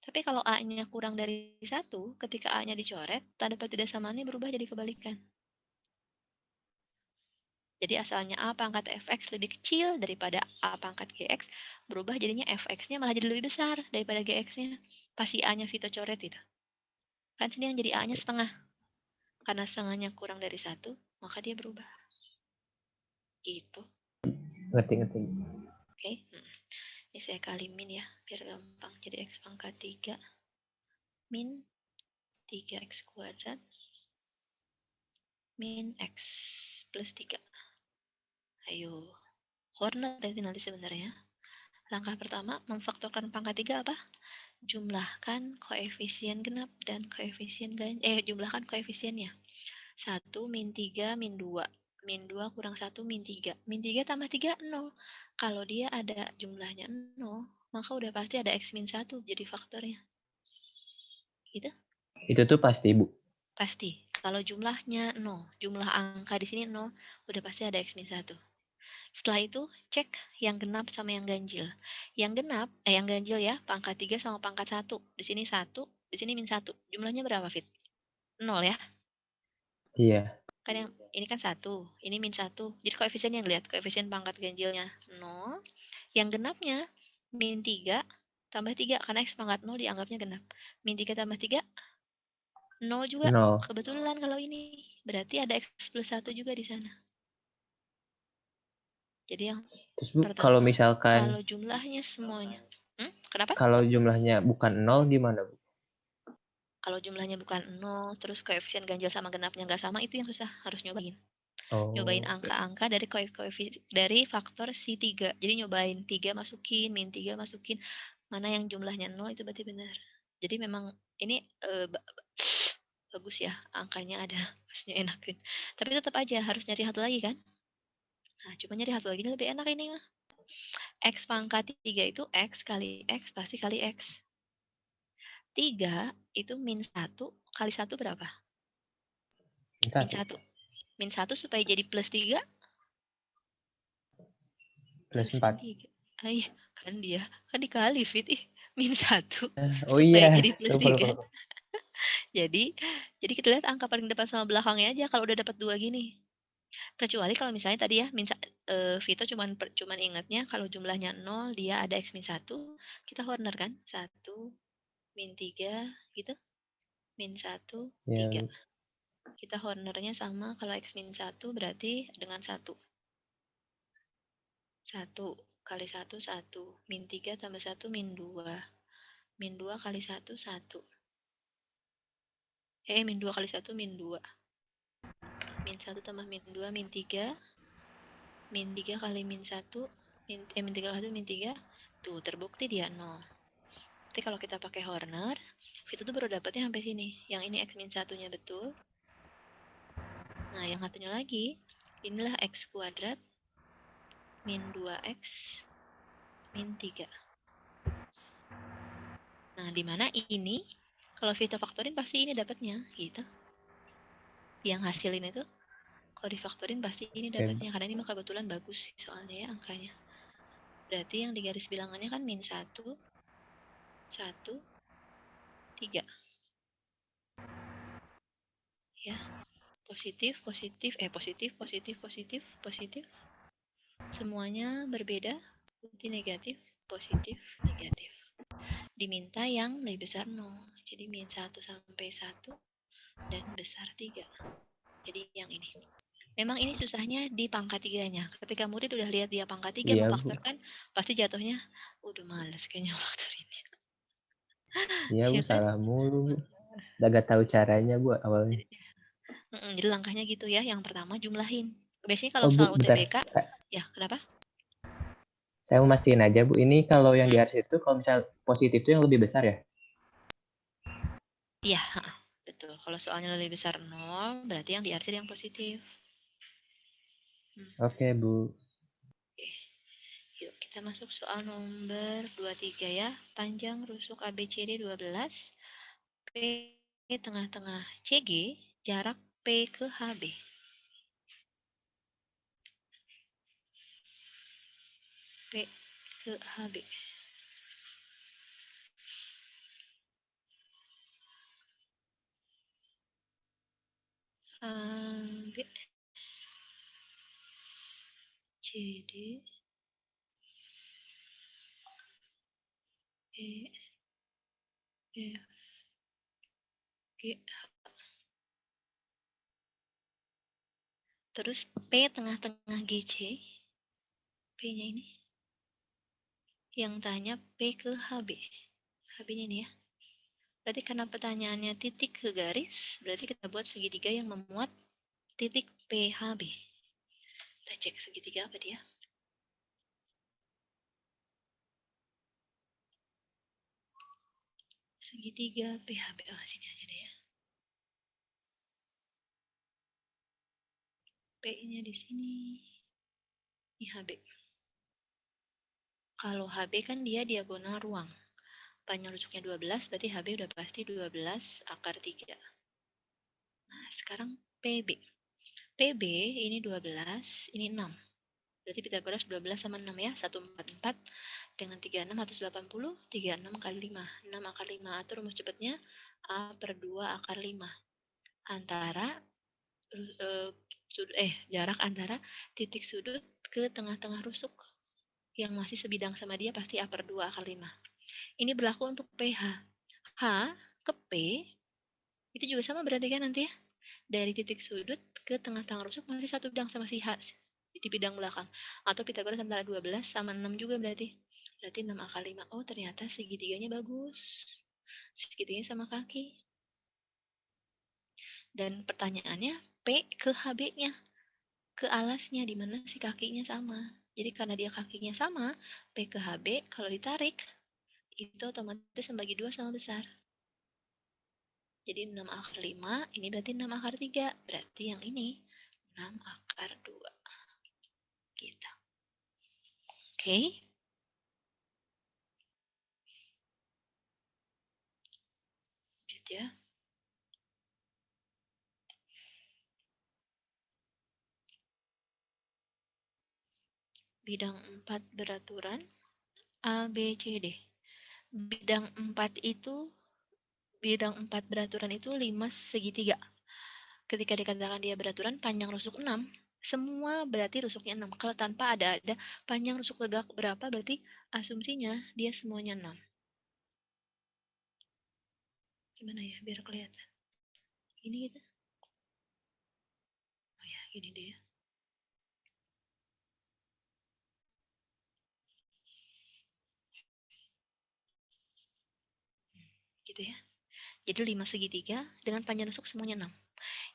Speaker 1: Tapi kalau A-nya kurang dari 1, ketika A-nya dicoret, tanda pertidaksamaan ini berubah jadi kebalikan. Jadi asalnya A pangkat Fx lebih kecil daripada A pangkat Gx, berubah jadinya Fx-nya malah jadi lebih besar daripada Gx-nya. Pasti A-nya Vito coret itu. Kan sini yang jadi A-nya setengah. Karena setengahnya kurang dari 1, maka dia berubah. Gitu.
Speaker 3: Ngerti.
Speaker 1: Oke. Ini saya kali min ya, biar gampang. Jadi X pangkat 3 min 3X kuadrat min X plus 3. Ayo. Corner berarti nanti sebenarnya. Langkah pertama, memfaktorkan pangkat 3 apa? Jumlahkan koefisien genap dan koefisien ganjil. Jumlahkan koefisiennya. 1 min 3 min 2. Min 2 kurang 1 min 3. Min 3 tambah 3, 0. Kalau dia ada jumlahnya 0, maka udah pasti ada X min 1 jadi faktornya. Gitu?
Speaker 3: Itu tuh pasti, Bu.
Speaker 1: Pasti. Kalau jumlahnya 0, jumlah angka di sini 0, udah pasti ada X min 1. Setelah itu, cek yang genap sama yang ganjil. Yang genap, yang ganjil ya, pangkat 3 sama pangkat 1. Di sini 1, di sini min 1. Jumlahnya berapa, Fit? 0 ya?
Speaker 3: Iya.
Speaker 1: Kan yang ini kan 1, ini min 1. Jadi koefisien yang lihat, koefisien pangkat ganjilnya 0. Yang genapnya min 3 tambah 3, karena X pangkat 0 dianggapnya genap. Min 3 tambah 3, 0 juga.
Speaker 3: 0.
Speaker 1: Kebetulan kalau ini. Berarti ada X plus 1 juga di sana. Jadi yang
Speaker 3: Terus, Bu,
Speaker 1: pertama,
Speaker 3: kalau misalkan
Speaker 1: kalau jumlahnya semuanya. Kenapa?
Speaker 3: kalau jumlahnya bukan 0 gimana, Bu?
Speaker 1: Kalau jumlahnya bukan 0, terus koefisien ganjil sama genapnya nggak sama, itu yang susah. Harus nyobain. Nyobain
Speaker 3: Oh, oke.
Speaker 1: angka-angka dari faktor si 3. Jadi nyobain 3 masukin, min 3 masukin. Mana yang jumlahnya 0 itu berarti benar. Jadi memang ini bagus ya, angkanya ada. Maksudnya enakin. Tapi tetap aja harus nyari satu lagi kan? Nah, cuma nyari satu lagi ini lebih enak ini mah. X pangkat 3 itu X kali X pasti kali X. 3 itu min 1 kali 1 berapa? Min 1. Min 1 supaya jadi plus 3.
Speaker 3: Plus
Speaker 1: Harusin
Speaker 3: 4.
Speaker 1: 3. Iya, kan dia. Kan dikali, Fit. Min 1
Speaker 3: Oh
Speaker 1: supaya
Speaker 3: iya,
Speaker 1: jadi plus
Speaker 3: lupa.
Speaker 1: 3. Jadi kita lihat angka paling depan sama belakangnya aja kalau udah dapat 2 gini. Kecuali kalau misalnya tadi ya, Vito cuman ingatnya kalau jumlahnya 0, dia ada X min 1, kita corner kan? 1, min 3, gitu. Min 1,
Speaker 3: Ya,
Speaker 1: 3.
Speaker 3: Bu.
Speaker 1: Kita cornernya sama kalau X min 1 berarti dengan 1. 1 kali 1, 1. Min 3 tambah 1, min 2. Min 2 kali 1, 1. Min 2 kali 1, min 2. Min 1 tambah min 2, min 3. Min 3 kali min 1, min 3 kali 1, min 3. Tuh, terbukti dia 0. Tapi kalau kita pakai Horner, Vito tuh baru dapatnya sampai sini. Yang ini X min 1-nya betul. Nah, yang satunya lagi, inilah X kuadrat min 2X min 3. Nah, di mana ini, kalau Vito faktorin pasti ini dapatnya, gitu. Yang hasilin itu, kalau difaktorin pasti ini dapatnya, karena ini mah kebetulan bagus sih soalnya ya angkanya. Berarti yang di garis bilangannya kan min 1, 1, 3. Ya, positif, positif, positif, positif, positif, positif. Semuanya berbeda, berarti negatif, positif, negatif. Diminta yang lebih besar 0. Jadi min 1 sampai 1 dan besar 3. Jadi yang ini. Memang ini susahnya di pangkat 3-nya. Ketika murid udah lihat dia pangkat 3
Speaker 3: Iya, Bu.
Speaker 1: memfaktorkan, pasti jatuhnya udah males kayaknya faktorinnya.
Speaker 3: Iya, Bu,
Speaker 1: Ya kan?
Speaker 3: salah mulu, Bu. Udah gak tahu caranya, Bu, awalnya.
Speaker 1: Jadi langkahnya gitu ya. Yang pertama jumlahin. Biasanya kalau
Speaker 3: Oh, Bu,
Speaker 1: soal
Speaker 3: bentar.
Speaker 1: UTBK, ya kenapa?
Speaker 3: Saya mau mastiin aja, Bu. Ini kalau yang di arsip itu, kalau misal positif itu yang lebih besar ya?
Speaker 1: Iya, betul. Kalau soalnya lebih besar 0, berarti yang di arsip yang positif.
Speaker 3: Oke, Bu.
Speaker 1: Oke. Yuk, kita masuk soal nomor 23 ya. Panjang rusuk ABCD 12. P tengah-tengah CG, jarak P ke HB. P ke HB. HB CD E F G. Terus P tengah-tengah GC. P-nya ini. Yang tanya P ke HB. HB-nya ini ya. Berarti karena pertanyaannya titik ke garis, berarti kita buat segitiga yang memuat titik PHB. Kita cek segitiga apa dia. Segitiga PHB. Oh, sini aja deh ya. P-nya di sini. Ini HB. Kalau HB kan dia diagonal ruang. Panjang rusuknya 12, berarti HB udah pasti 12 akar 3. Nah, sekarang PB. PB ini 12, ini 6. Berarti Pythagoras 12 sama 6 ya. 144 dengan 36 180. 36 kali 5. 6 akar 5. Atau rumus cepatnya A per 2 akar 5. Antara jarak antara titik sudut ke tengah-tengah rusuk yang masih sebidang sama dia pasti A per 2 akar 5. Ini berlaku untuk PH. H ke P itu juga sama berarti kan nanti ya. Dari titik sudut ke tengah-tengah rusuk masih satu bidang sama si H di bidang belakang. Atau Pythagoras antara 12 sama 6 juga berarti. Berarti 6 akar 5. Oh, ternyata segitiganya bagus. Segitiganya sama kaki. Dan pertanyaannya P ke HB-nya. Ke alasnya di mana si kakinya sama. Jadi karena dia kakinya sama, P ke HB kalau ditarik itu otomatis membagi 2 sama besar. Jadi 6 akar 5, ini berarti 6 akar 3. Berarti yang ini 6 akar 2. Gitu. Oke. Lanjut ya. Bidang 4 beraturan A, B, C, D. Bidang 4 beraturan itu 5 segitiga. Ketika dikatakan dia beraturan panjang rusuk 6, semua berarti rusuknya 6. Kalau tanpa ada panjang rusuk tegak berapa berarti asumsinya dia semuanya 6. Gimana ya biar kelihatan? Ini gitu. Oh ya, gini deh ya. Gitu ya. Jadi 5 segitiga dengan panjang rusuk semuanya 6.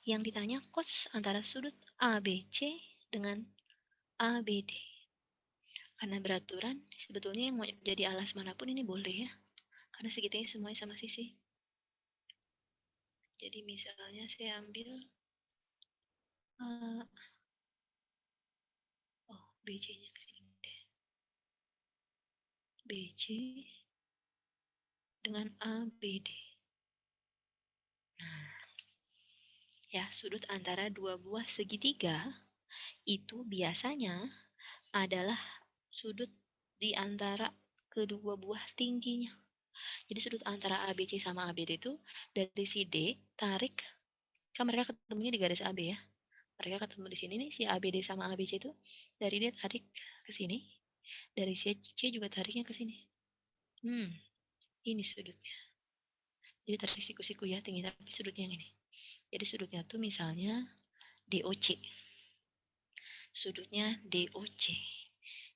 Speaker 1: Yang ditanya cos antara sudut ABC dengan ABD. Karena beraturan, sebetulnya yang mau jadi alas manapun ini boleh ya. Karena segitiga semuanya sama sisi. Jadi misalnya saya ambil BC-nya ke sini deh. BC dengan ABD. Nah, ya sudut antara dua buah segitiga itu biasanya adalah sudut di antara kedua buah tingginya. Jadi sudut antara ABC sama ABD itu dari si D tarik, kan mereka ketemunya di garis AB ya. Mereka ketemu di sini nih si ABD sama ABC itu dari D tarik ke sini, dari C juga tariknya ke sini. Ini sudutnya. Jadi tarik siku-siku ya tinggi tapi sudutnya yang ini. Jadi sudutnya tuh misalnya DOC. Sudutnya DOC.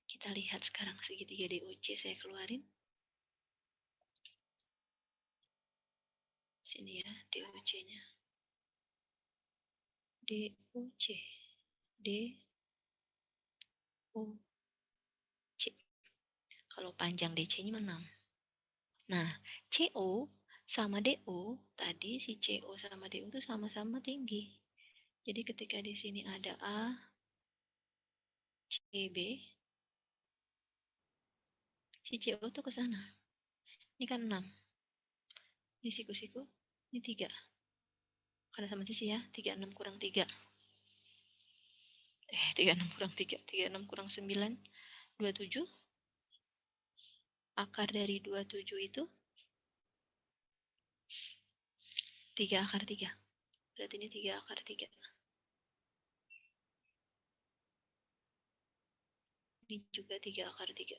Speaker 1: Kita lihat sekarang segitiga DOC saya keluarin. Sini ya DOC-nya. DOC. DOC. Kalau panjang DC-nya 6. Nah, CO sama DO, tadi si CO sama DO itu sama-sama tinggi. Jadi ketika di sini ada A, CB, si CO tuh ke sana. Ini kan 6. Ini siku-siku, ini 3. Karena sama sisi ya, 36 kurang 3. 36 kurang 3, 36 kurang 9, 27. akar dari 27 itu 3 akar 3. Berarti ini 3 akar 3. Ini juga 3 akar 3.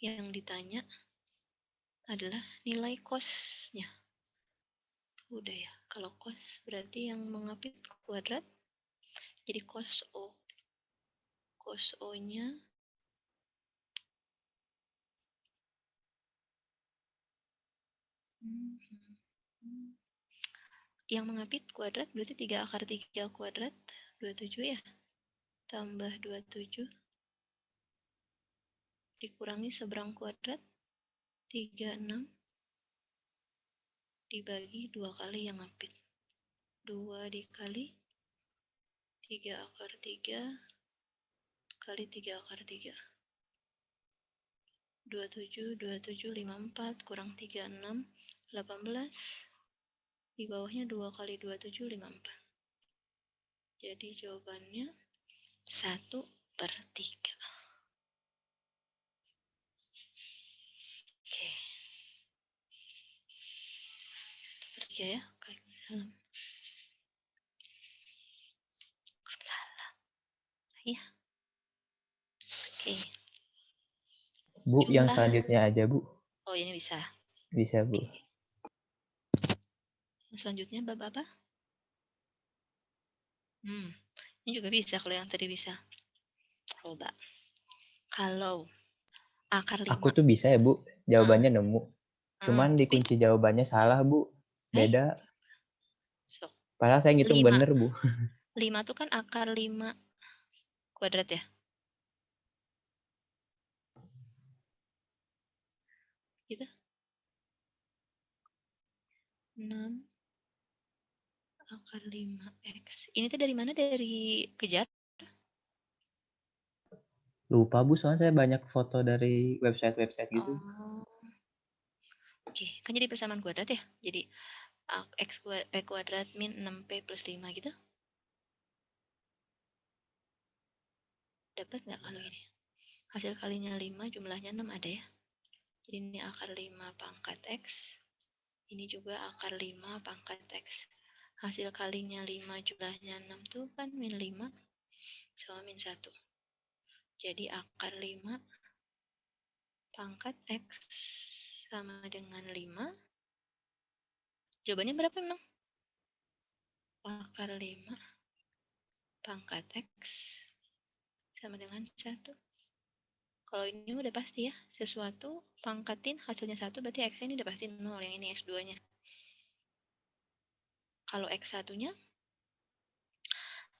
Speaker 1: Yang ditanya adalah nilai cos-nya. Udah ya, kalau cos berarti yang mengapit kuadrat, jadi cos O. Cos O-nya yang mengapit kuadrat berarti 3 akar 3 kuadrat 27 ya. Tambah 27 dikurangi seberang kuadrat 36 dibagi 2 kali yang ngapit. 2 dikali 3 akar 3 kali 3 akar 3. 27, 27, 54 kurang 36, 18. Di bawahnya 2 kali 27, 54. Jadi jawabannya 1/3. Oke. 1/3 ya. Kali dalam. Salah. Ya. Oke.
Speaker 3: Bu, yang
Speaker 1: Jumlah.
Speaker 3: selanjutnya aja, Bu.
Speaker 1: Oh, ini bisa.
Speaker 3: Bisa, Bu.
Speaker 1: Oke. Yang selanjutnya bab apa? Ini juga bisa kalau yang tadi bisa. Coba. Kalau akar 5.
Speaker 3: Aku tuh bisa ya, Bu. Jawabannya nemu. Cuman di
Speaker 1: Tapi
Speaker 3: kunci jawabannya salah, Bu. Beda.
Speaker 1: So,
Speaker 3: Padahal saya ngitung
Speaker 1: 5.
Speaker 3: bener, Bu.
Speaker 1: 5 tuh kan akar 5 kuadrat ya. Gitu. 6 akar 5x. Ini tuh dari mana? Dari kejar?
Speaker 3: Lupa, Bu. Soalnya saya banyak foto dari website-website gitu.
Speaker 1: Oh. Oke, kan jadi persamaan kuadrat ya. Jadi x kuadrat min 6p plus 5 gitu. Dapat nggak kalau ini? Hasil kalinya 5, jumlahnya 6 ada ya. Jadi ini akar 5 pangkat x. Ini juga akar 5 pangkat x. Hasil kalinya 5, jumlahnya 6 tuh kan min 5 sama min 1. Jadi akar 5 pangkat x sama dengan 5. Jawabannya berapa memang? Akar 5 pangkat x sama dengan 1. Kalau ini udah pasti ya, sesuatu pangkatin hasilnya 1 berarti x ini udah pasti 0, yang ini x2-nya. Kalau x1-nya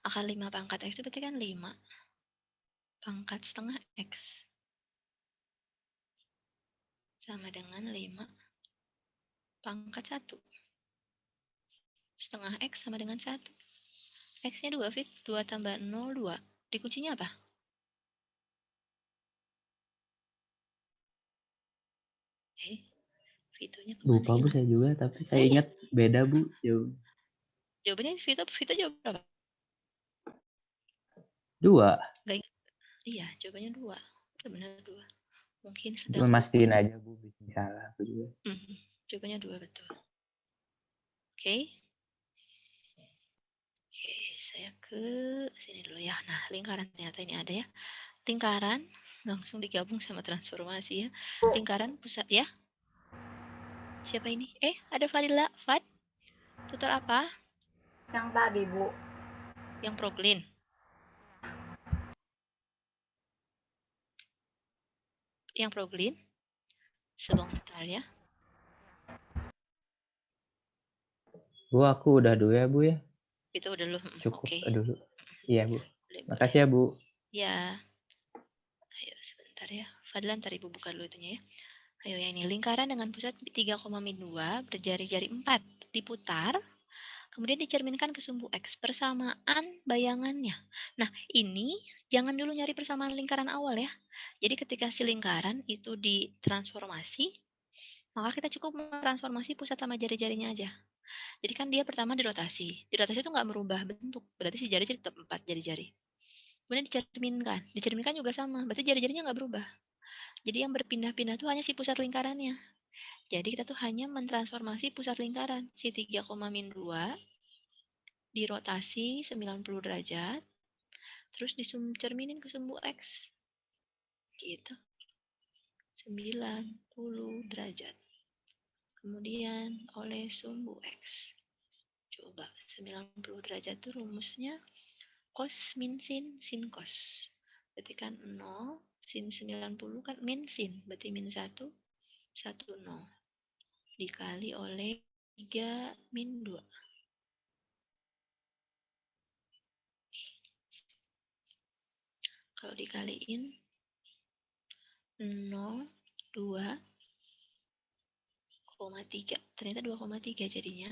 Speaker 1: akar 5 pangkat x itu berarti kan 5 pangkat setengah x sama dengan 5 pangkat 1. Setengah x sama dengan 1. X-nya 2, Fit. 2 tambah 0, 2. Dikuncinya apa? Vitonya kemana?
Speaker 3: Lupa, Bu, saya juga. Tapi saya ingat beda, Bu.
Speaker 1: Jawabannya Vito jawab berapa?
Speaker 3: 2.
Speaker 1: Gak ingat. Iya, jawabannya 2. Udah benar 2. Mungkin sedang
Speaker 3: Cuma mastiin aja, Bu. Bisa salah aku juga.
Speaker 1: Jawabannya 2 betul. Oke. Oke, saya ke sini dulu ya. Nah, lingkaran ternyata ini ada ya. Lingkaran langsung digabung sama transformasi ya. Lingkaran pusat ya. Siapa ini? Ada Fadila. Fad, tutor apa?
Speaker 2: Yang tadi, Bu.
Speaker 1: Yang proglin. Yang proglin. Sebentar ya.
Speaker 3: Bu, aku udah dulu ya, Bu ya.
Speaker 1: Itu udah dulu.
Speaker 3: Cukup
Speaker 1: Oke.
Speaker 3: dulu. Iya, Bu.
Speaker 1: Boleh.
Speaker 3: Makasih ya, Bu.
Speaker 1: Ya. Ayo sebentar ya. Fadlan, ntar Ibu buka dulu itunya ya. Ayo ya, ini lingkaran dengan pusat 3,2 berjari-jari 4 diputar, kemudian dicerminkan ke sumbu X. Persamaan bayangannya. Nah, ini jangan dulu nyari persamaan lingkaran awal ya. Jadi ketika si lingkaran itu ditransformasi, maka kita cukup mentransformasi pusat sama jari-jarinya aja. Jadi kan dia pertama dirotasi. Dirotasi itu nggak merubah bentuk. Berarti si jari tetap 4 jari-jari. Kemudian dicerminkan. Dicerminkan juga sama. Berarti jari-jarinya nggak berubah. Jadi yang berpindah-pindah itu hanya si pusat lingkarannya. Jadi kita tuh hanya mentransformasi pusat lingkaran. Si 3, min 2 dirotasi 90 derajat. Terus dicerminin ke sumbu X. Gitu. 90 derajat. Kemudian oleh sumbu X. Coba 90 derajat itu rumusnya cos min sin, sin cos. Berarti kan 0, sin 90 kan min sin. Berarti min 1, 1, 0. Dikali oleh 3 min 2. Kalau dikaliin 0, 2, 3. Ternyata 2,3 jadinya.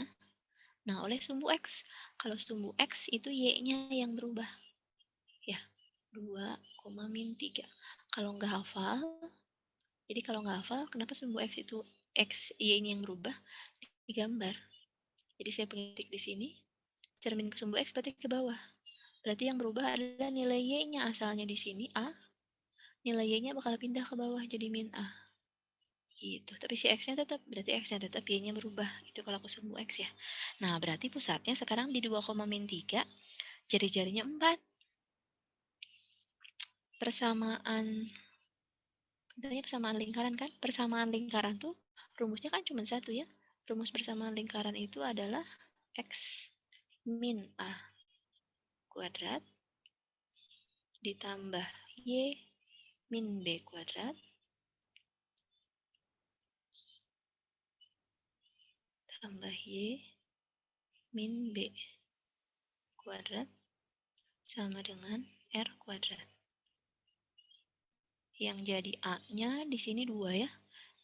Speaker 1: Nah, oleh sumbu X. Kalau sumbu X itu Y-nya yang berubah. Ya, 2, min 3. Kalau nggak hafal, jadi kalau nggak hafal, kenapa sumbu X itu X, Y ini yang berubah? Digambar. Jadi saya punya titik di sini, cermin ke sumbu X berarti ke bawah. Berarti yang berubah adalah nilai Y-nya asalnya di sini A, nilai Y-nya bakal pindah ke bawah jadi min A. Gitu. Tapi si X-nya tetap, berarti X-nya tetap, Y-nya berubah. Itu kalau ke sumbu X ya. Nah, berarti pusatnya sekarang di 2, min 3, jari-jarinya 4. Persamaan lingkaran kan? Persamaan lingkaran tuh rumusnya kan cuma satu ya. Rumus persamaan lingkaran itu adalah X min A kuadrat ditambah Y min B kuadrat tambah Y min B kuadrat sama dengan R kuadrat. Yang jadi A-nya di sini 2 ya.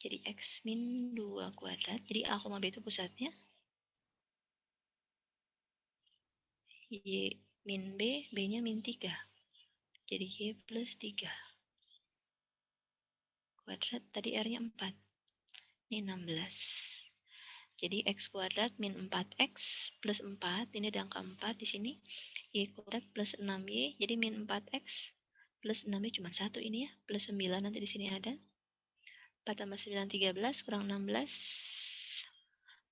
Speaker 1: Jadi X min 2 kuadrat. Jadi A, B itu pusatnya. Y min B, B-nya min 3. Jadi Y plus 3 kuadrat. Tadi R-nya 4. Ini 16. Jadi X kuadrat min 4X plus 4. Ini ada angka 4 di sini. Y kuadrat plus 6Y. Jadi min 4X plus 6Y cuma 1 ini ya. Plus 9 nanti di sini ada. 4 tambah 9, 13. Kurang 16.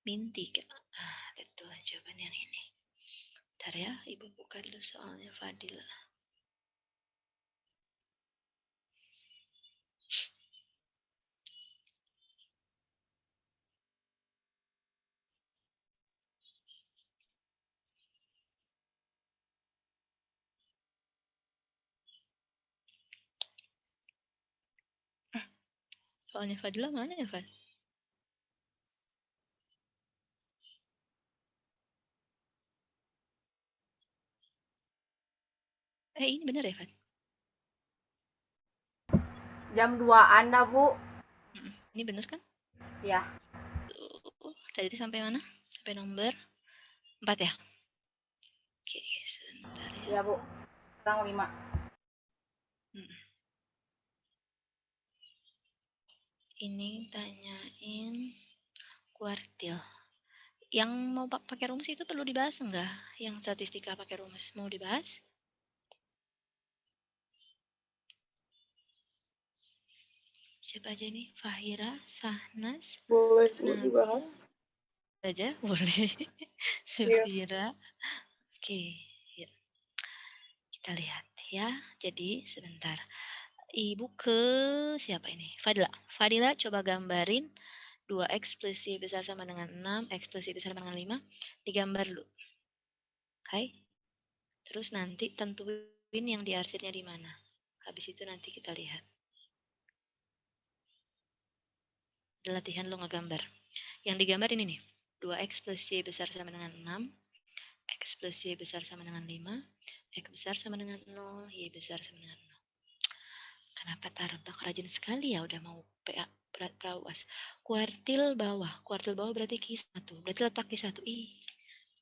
Speaker 1: Min 3. Nah, itu jawaban yang ini. Bentar ya, Ibu buka dulu soalnya Fadila. Soalnya Fadila mana ya, Fad? Ini benar ya, Fad?
Speaker 2: Jam 2-an dah, Bu.
Speaker 1: Ini benar kan?
Speaker 2: Ya.
Speaker 1: Tadi itu sampai mana? Sampai nomor 4 ya? Oke, sebentar ya.
Speaker 2: Ya, Bu. Sekarang 5.
Speaker 1: Ini tanyain kuartil. Yang mau pakai rumus itu perlu dibahas enggak? Yang statistika pakai rumus mau dibahas? Siapa aja nih? Fahira, Sahnas,
Speaker 4: Boleh
Speaker 1: Nabil
Speaker 4: dibahas.
Speaker 1: saja boleh. Sefira. Oke, ya. Kita lihat ya. Jadi sebentar. Ibu ke siapa ini? Fadila. Fadila coba gambarin 2x plus y besar sama dengan 6, x plus y besar sama dengan 5. Digambar dulu. Oke. Terus nanti tentuin yang diarsirnya di mana. Habis itu nanti kita lihat. Latihan lo ngegambar. Yang digambar ini nih. 2x plus y besar sama dengan 6, x plus y besar sama dengan 5, x besar sama dengan 0, y besar sama dengan 0. Kenapa Tarbak rajin sekali ya udah mau PA prawas. Kuartil bawah berarti Q1. Berarti letak Q1.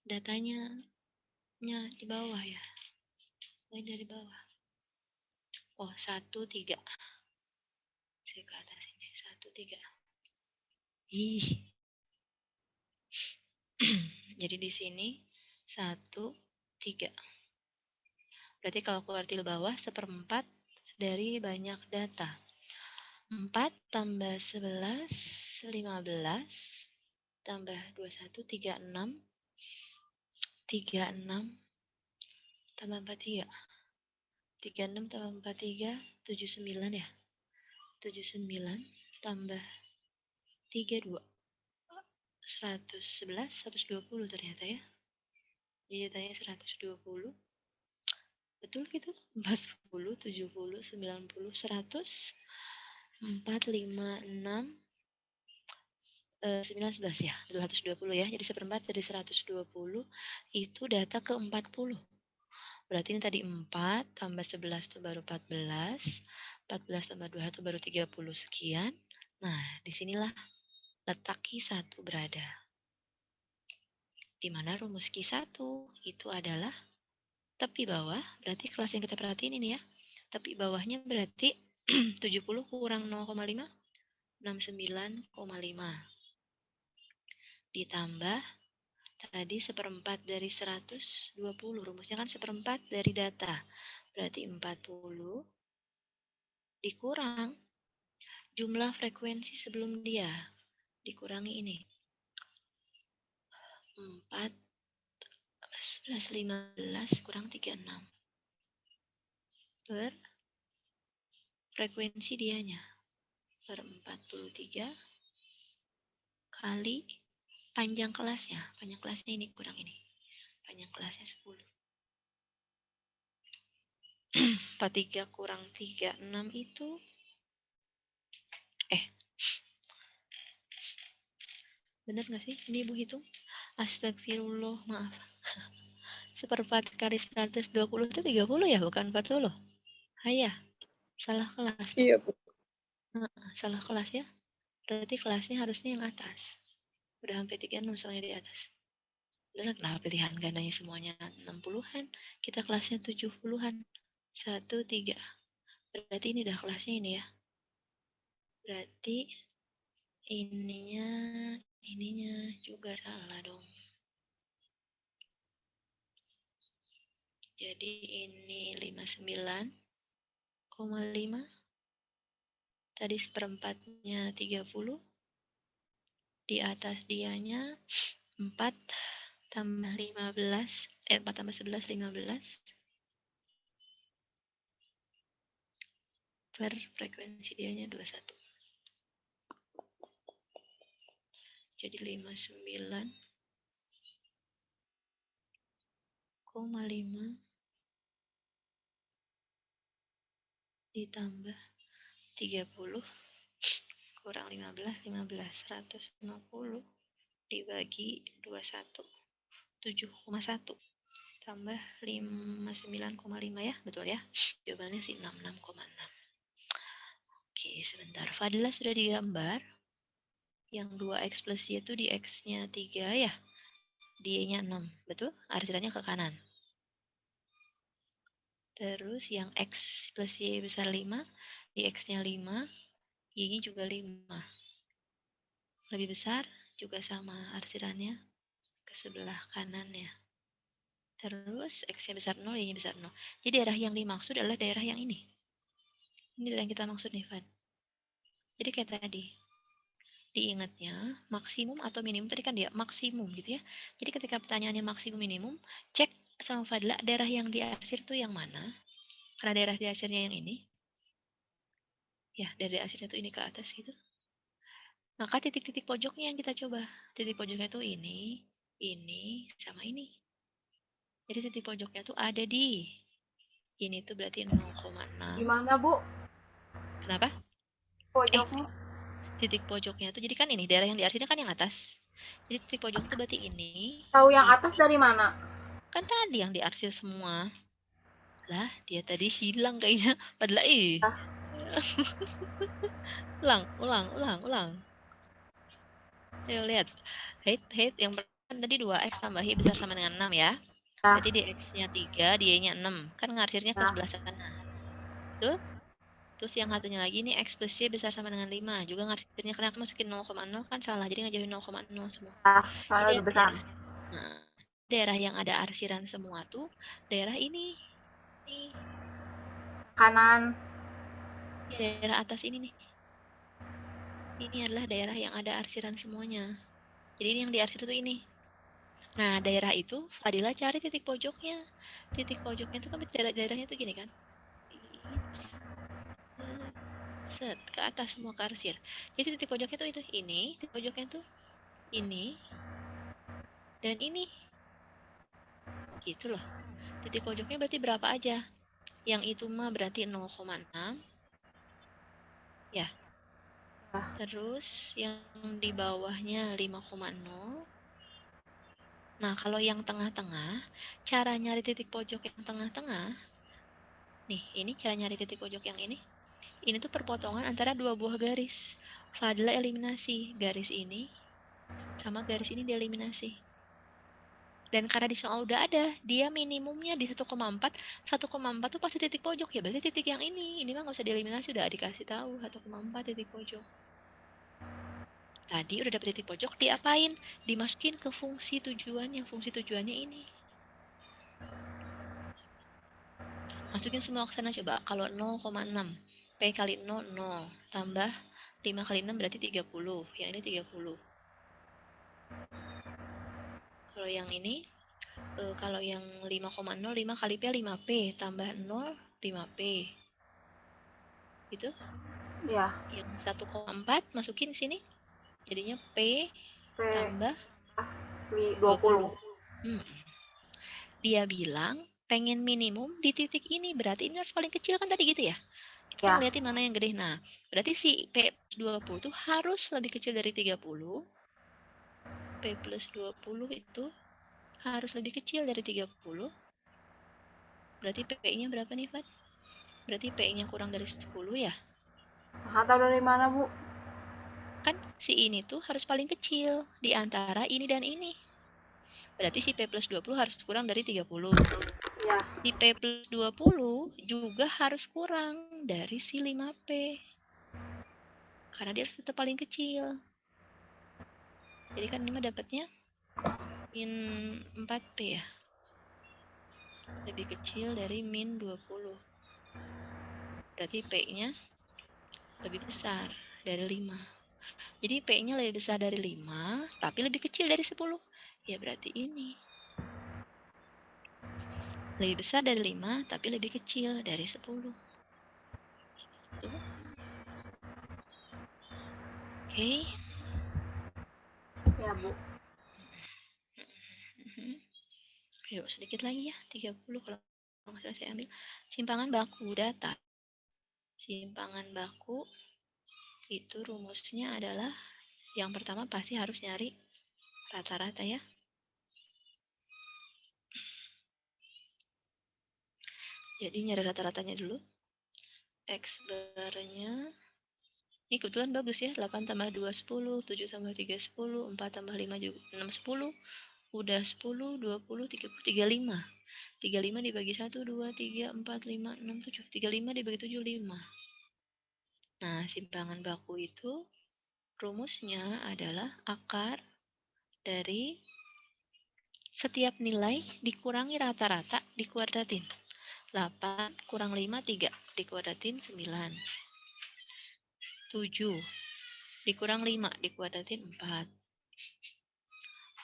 Speaker 1: Datanya di bawah ya. Ini dari bawah. Oh, 1, 3. Saya ke atas ini. 1, 3. Jadi di sini 1, 3. Berarti kalau kuartil bawah 1/4 dari banyak data. 4 tambah 11, 15, tambah 21, 36, 36, tambah 43. 36 tambah 43, 79 ya. 79 tambah 32. 111, 120 ternyata ya. Jadi datanya 120. Betul gitu? 40, 70, 90, 100, 4, 5, 6, 19 ya, 220 ya. Jadi 1/4 dari 120 itu data ke 40. Berarti ini tadi 4 tambah 11 itu baru 14. 14 tambah 2 itu baru 30 sekian. Nah, disinilah letak Q1 berada. Di mana rumus Q1 itu adalah tepi bawah, berarti kelas yang kita perhatiin ini ya. Tepi bawahnya berarti 70 kurang 0,5, 69,5. Ditambah tadi 1/4 dari 120. Rumusnya kan 1/4 dari data. Berarti 40 dikurang jumlah frekuensi sebelum dia. Dikurangi ini. 4, 11, 15 kurang 36. Per frekuensi dianya. Per 43 kali panjang kelasnya. Panjang kelasnya ini kurang ini. Panjang kelasnya 10. 43 kurang 36 itu bener gak sih? Ini Ibu hitung. Astagfirullah, maaf. 1/4 kali 120 itu 30 ya, bukan 40. Hayah, salah kelas dong.
Speaker 4: Iya, Bu.
Speaker 1: Salah kelas ya. Berarti kelasnya harusnya yang atas. Udah sampai 36 soalnya di atas. Dan kenapa pilihan gandanya semuanya 60-an? Kita kelasnya 70-an. 1, 3. Berarti ini udah kelasnya ini ya. Berarti ininya juga salah dong. Jadi ini 59,5. Tadi 1/4-nya 30. Di atas dianya 4 tambah 15. 4 tambah 11, 15. Per frekuensi dianya 21. Jadi 59,5 ditambah 30 kurang 15, 150 dibagi 21, 7,1 tambah 59,5 ya, betul ya? Jawabannya sih 66,6. Oke, sebentar. Fadila sudah digambar. Yang 2X plus Y itu di X-nya 3 ya? Di Y-nya 6, betul? Arsirannya ke kanan. Terus yang X plus Y besar 5, di X-nya 5, Y-nya juga 5. Lebih besar juga sama arsirannya ke sebelah kanannya. Terus X-nya besar 0, Y-nya besar 0. Jadi daerah yang dimaksud adalah daerah yang ini. Ini daerah yang kita maksud nih, Fad. Jadi kayak tadi. Diingatnya maksimum atau minimum, tadi kan dia maksimum gitu ya. Jadi ketika pertanyaannya maksimum minimum, cek sama Fadla daerah yang diarsir itu yang mana. Karena daerah diarsirnya yang ini. Ya, dari arsirnya itu ini ke atas gitu. Maka titik-titik pojoknya yang kita coba. Titik pojoknya itu ini, sama ini. Jadi titik pojoknya tuh ada di ini tuh berarti 0,6.
Speaker 2: Gimana, Bu?
Speaker 1: Kenapa?
Speaker 2: Pojoknya?
Speaker 1: Titik pojoknya tuh jadi kan ini daerah yang diarsirnya kan yang atas. Jadi titik pojok tuh berarti ini.
Speaker 2: Tahu yang atas dari mana?
Speaker 1: Kan tadi yang diarsir semua. Lah, dia tadi hilang kayaknya. Padahal ulang. Ayo lihat. Height yang pertama tadi 2x tambah y besar sama dengan 6 ya. Berarti di x-nya 3, di y-nya 6. Kan ngarsirnya ke sebelah sana. Betul? Terus yang satunya lagi nih X plus Y besar sama dengan 5. Juga ngartinya karena aku masukin 0,0 kan salah. Jadi ngejauhin 0,0 semua.
Speaker 2: Soalnya
Speaker 1: Ini
Speaker 2: lebih besar.
Speaker 1: Nah, daerah yang ada arsiran semua tuh daerah ini. Nih,
Speaker 2: Kanan.
Speaker 1: ya daerah atas ini nih. Ini adalah daerah yang ada arsiran semuanya. Jadi ini yang diarsir itu ini. Nah, daerah itu Fadila cari titik pojoknya. Titik pojoknya itu kan daerahnya tuh gini kan. Set, ke atas semua ke arsir. Jadi titik pojoknya tuh itu ini, titik pojoknya tuh ini dan ini. Gitu loh. Titik pojoknya berarti berapa aja? Yang itu mah berarti 0,6. Ya. Terus yang di bawahnya 5,0. Nah, kalau yang tengah-tengah, cara nyari titik pojok yang tengah-tengah, nih, ini cara nyari titik pojok yang ini. Ini tuh perpotongan antara dua buah garis. Fadila eliminasi garis ini sama garis ini dieliminasi. Dan karena di soal udah ada, dia minimumnya di 1,4. 1,4 tuh pasti titik pojok ya, berarti titik yang ini. Ini mah nggak usah dieliminasi, udah dikasih tahu 1,4 titik pojok. Tadi udah dapet titik pojok, diapain? Dimasukin ke fungsi tujuannya. Fungsi tujuannya ini. Masukin semua ke sana coba. Kalau 0,6. P kali 0, 0. Tambah 5 kali 6 berarti 30. Yang ini 30. Kalau yang ini, kalau yang 5,0, 5 kali P 5P. Tambah 0, 5P. Gitu.
Speaker 2: Iya.
Speaker 1: Yang 1,4 masukin sini. Jadinya P
Speaker 2: P
Speaker 1: tambah
Speaker 2: 20.
Speaker 1: Dia bilang pengen minimum di titik ini. Berarti ini harus paling kecil kan tadi gitu ya? Kita
Speaker 2: Ya.
Speaker 1: ngeliatin mana yang gede. Nah, berarti si P plus 20 itu harus lebih kecil dari 30. P plus 20 itu harus lebih kecil dari 30. Berarti P-nya berapa nih, Fat? Berarti P-nya kurang dari 10 ya?
Speaker 2: Nggak tahu dari mana, Bu?
Speaker 1: Kan si ini tuh harus paling kecil di antara ini dan ini. Berarti si P plus 20 harus kurang dari 30.
Speaker 2: Ya.
Speaker 1: Si P plus 20 juga harus kurang dari si 5P. Karena dia harus tetap paling kecil. Jadi kan ini mah dapatnya min 4P ya. Lebih kecil dari min 20. Berarti P-nya lebih besar dari 5. Jadi P-nya lebih besar dari 5, tapi lebih kecil dari 10. Ya berarti ini. Lebih besar dari 5, tapi lebih kecil dari 10. Tuh. Oke.
Speaker 2: Ya, Bu.
Speaker 1: Yuk sedikit lagi ya, 30 kalau nggak salah saya ambil. Simpangan baku data. Simpangan baku itu rumusnya adalah yang pertama pasti harus nyari rata-rata ya. Jadi nyari rata-ratanya dulu. X barnya ini kebetulan bagus ya. 8 tambah 2 10, 7 tambah 3 10, 4 tambah 5 juga 6 10. Udah 10, 20, 30, 35. 35 dibagi 1, 2, 3, 4, 5, 6, 7. 35 dibagi 7, 5. Nah, simpangan baku itu rumusnya adalah akar dari setiap nilai dikurangi rata-rata dikuadratin. 8 kurang 5, 3. Dikuadratin 9. 7. Dikurang 5. Dikuadratin 4.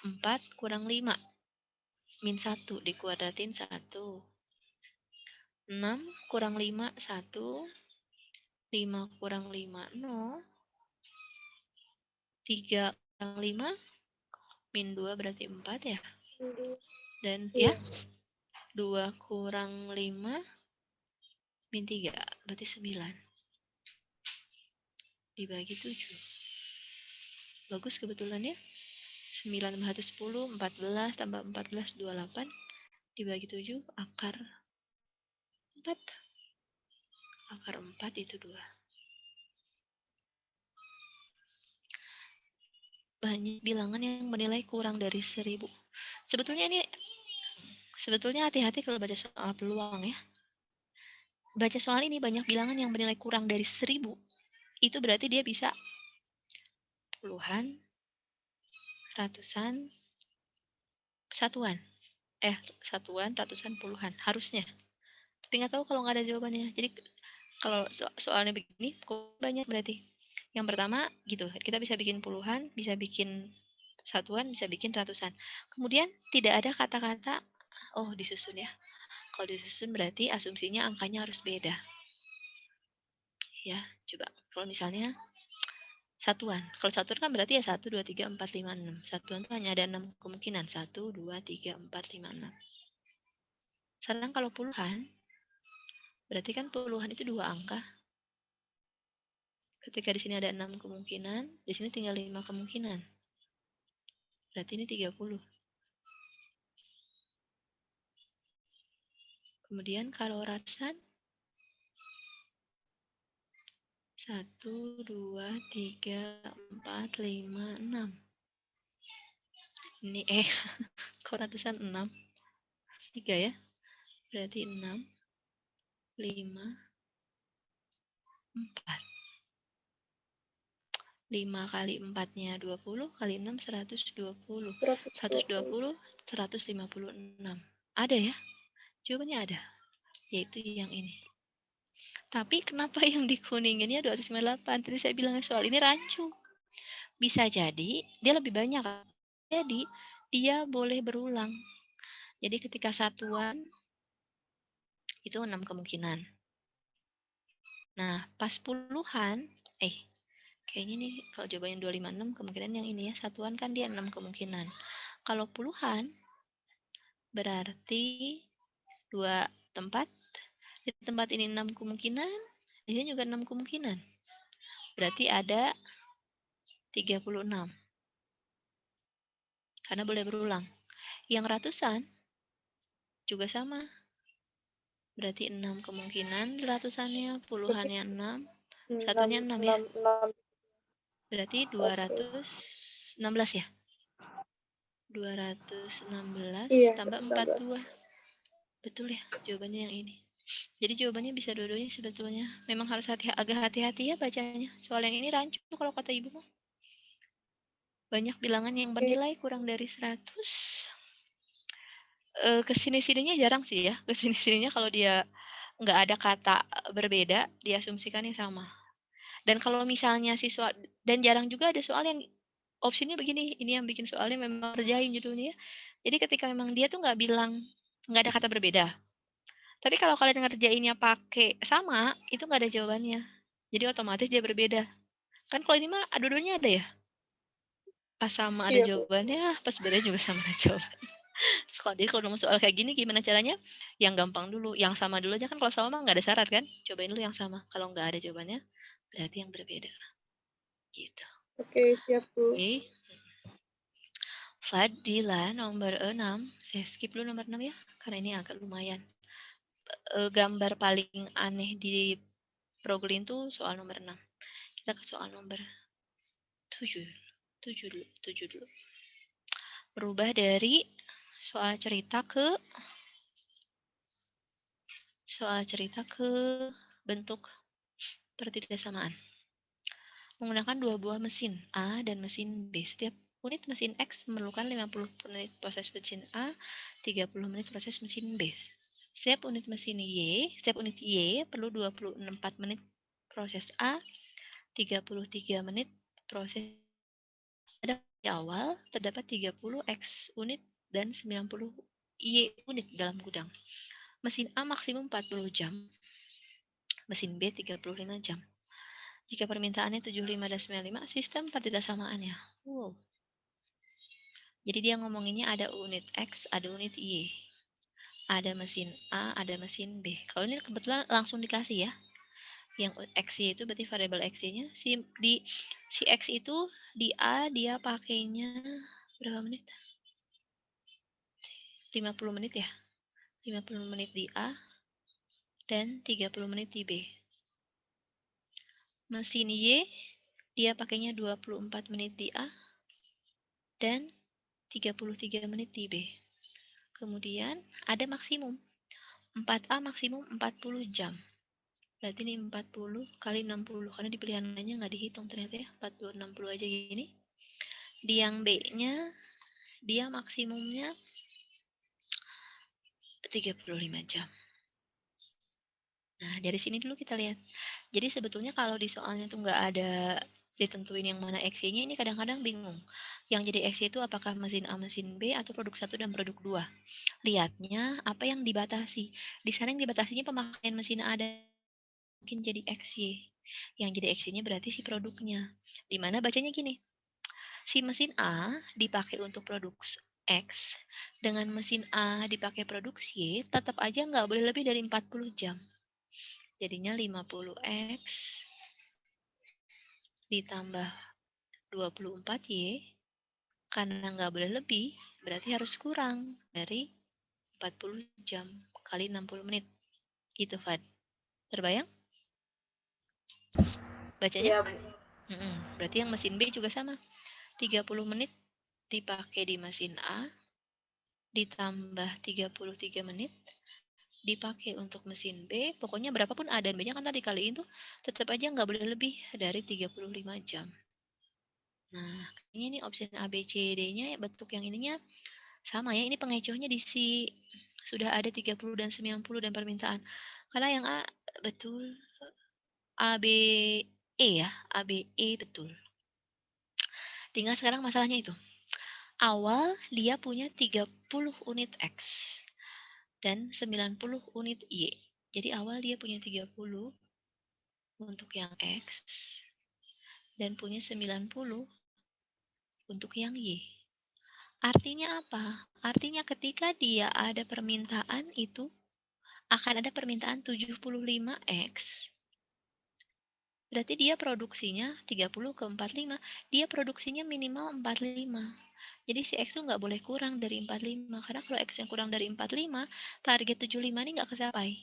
Speaker 1: 4 kurang 5. Min 1. Dikuadratin 1. 6 kurang 5, 1. 5 kurang 5, 0. 3 kurang 5. Min 2 berarti 4 ya. Dan ya, 2 kurang 5. Min 3 berarti 9. Dibagi 7. Bagus kebetulan ya. 9 tambah 1 10, 14 tambah 14 28 dibagi 7 akar 4. Akar 4 itu 2. Banyak bilangan yang menilai kurang dari 1000. Sebetulnya hati-hati kalau baca soal peluang ya. baca soal ini banyak bilangan yang bernilai kurang dari 1000, itu berarti dia bisa puluhan, ratusan, satuan. Satuan, ratusan, puluhan. Harusnya. Tapi nggak tahu kalau nggak ada jawabannya. Jadi kalau soalnya begini, kok banyak berarti. Yang pertama gitu, kita bisa bikin puluhan, bisa bikin satuan, bisa bikin ratusan. Kemudian tidak ada kata-kata, oh disusun ya. Kalau disusun berarti asumsinya angkanya harus beda. Ya, coba. Kalau misalnya satuan. Kalau satuan kan berarti ya 1, 2, 3, 4, 5, 6. Satuan itu hanya ada 6 kemungkinan. 1, 2, 3, 4, 5, 6. Sekarang kalau puluhan, berarti kan puluhan itu 2 angka. Ketika di sini ada 6 kemungkinan, di sini tinggal 5 kemungkinan. Berarti ini 30. Kemudian kalau ratusan, 1, 2, 3, 4, 5, 6. Ini kok ratusan 6? 3 ya? Berarti 6, 5, 4. 5 kali 4-nya 20, kali 6, 120. 120, 156. Ada ya? Jawabannya ada. Yaitu yang ini. Tapi kenapa yang dikuninginnya 258? Tadi saya bilang soal ini rancu. Bisa jadi dia lebih banyak. Jadi dia boleh berulang. Jadi ketika satuan itu 6 kemungkinan. Nah, pas puluhan, kayaknya nih kalau jawabannya 256 kemungkinan yang ini ya. Satuan kan dia 6 kemungkinan. Kalau puluhan berarti 2 tempat. Di tempat ini 6 kemungkinan, di sini juga 6 kemungkinan. Berarti ada 36. Karena boleh berulang. Yang ratusan juga sama. Berarti 6 kemungkinan ratusannya, puluhannya 6, satunya 6 ya. Berarti 216 ya. 216 tambah 42. Betul ya, jawabannya yang ini. Jadi jawabannya bisa dua-duanya sebetulnya. Memang harus agak hati-hati ya bacanya. Soal yang ini rancu kalau kata ibu mah. Banyak bilangan yang bernilai kurang dari 100. Kesini-sininya jarang sih ya. Kesini-sininya kalau dia nggak ada kata berbeda, diasumsikannya sama. Dan kalau misalnya siswa, dan jarang juga ada soal yang opsinya begini, ini yang bikin soalnya memang kerjain judulnya. Jadi ketika memang dia tuh nggak bilang, nggak ada kata berbeda. Tapi kalau kalian ngerjainnya pakai sama, itu nggak ada jawabannya. Jadi otomatis dia berbeda. Kan kalau ini mah dua-duanya ada ya. Pas sama ada jawabannya, pas beda juga sama ada jawabannya. Jadi kalau nemu soal kayak gini gimana caranya? Yang gampang dulu, yang sama dulu aja kan. Kalau sama mah nggak ada syarat kan? Cobain dulu yang sama. Kalau nggak ada jawabannya, berarti yang berbeda. Gitu.
Speaker 2: Oke, siap Bu.
Speaker 1: Oke. Fadila nomor 6. Saya skip dulu nomor 6 ya, karena ini agak lumayan. Gambar paling aneh di Proglin tuh soal nomor 6. Kita ke soal nomor 7. 7 dulu. Berubah dari soal cerita ke bentuk pertidaksamaan. Menggunakan dua buah mesin A dan mesin B. Setiap unit mesin X memerlukan 50 menit proses mesin A, 30 menit proses mesin B. Setiap unit Y perlu 24 menit proses A, 33 menit proses. Di awal terdapat 30 X unit dan 90 Y unit dalam gudang. Mesin A maksimum 40 jam, mesin B 35 jam. Jika permintaannya 75 dan 95, sistem pertidaksamaannya. Wow. Jadi dia ngomonginnya ada unit X, ada unit Y. Ada mesin A, ada mesin B. Kalau ini kebetulan langsung dikasih ya. Yang X-Y itu berarti variabel X-Y-nya. Si X itu di A dia pakainya berapa menit? 50 menit ya. 50 menit di A dan 30 menit di B. Mesin Y dia pakainya 24 menit di A dan 33 menit di B. Kemudian ada maksimum. 4A maksimum 40 jam. Berarti ini 40 kali 60. Karena di pilihan lainnya nggak dihitung ternyata ya. 40, 60 aja gini. Di yang B-nya, dia maksimumnya 35 jam. Nah, dari sini dulu kita lihat. Jadi sebetulnya kalau di soalnya tuh nggak ada ditentuin yang mana XY-nya, ini kadang-kadang bingung. Yang jadi XY itu apakah mesin A, mesin B, atau produk 1 dan produk 2. Lihatnya apa yang dibatasi. Di sana yang dibatasinya pemakaian mesin A dan mungkin jadi XY. Yang jadi XY-nya berarti si produknya. Dimana bacanya gini. Si mesin A dipakai untuk produk X, dengan mesin A dipakai produk Y, tetap aja nggak boleh lebih dari 40 jam. Jadinya 50X ditambah 24Y, karena nggak boleh lebih, berarti harus kurang dari 40 jam kali 60 menit. Gitu, Fad. Terbayang? Bacanya?
Speaker 2: Iya, Bu.
Speaker 1: Berarti yang mesin B juga sama. 30 menit dipakai di mesin A, ditambah 33 menit dipakai untuk mesin B. Pokoknya berapapun A dan B-nya kan tadi dikaliin tuh, tetap aja nggak boleh lebih dari 35 jam. Nah, ini opsi A, B, C, D-nya bentuk yang ininya sama ya. Ini pengecohnya di si sudah ada 30 dan 90 dan permintaan. Karena yang A betul, A, B, E ya. A, B, E betul. Tinggal sekarang masalahnya itu. Awal dia punya 30 unit X dan 90 unit Y. Jadi awal dia punya 30 untuk yang X dan punya 90 untuk yang Y. Artinya apa? Artinya ketika dia ada permintaan itu akan ada permintaan 75X. Berarti dia produksinya 30 ke 45. Dia produksinya minimal 45. Jadi si X itu nggak boleh kurang dari 45. Karena kalau X yang kurang dari 45, target 75 ini nggak kecapai.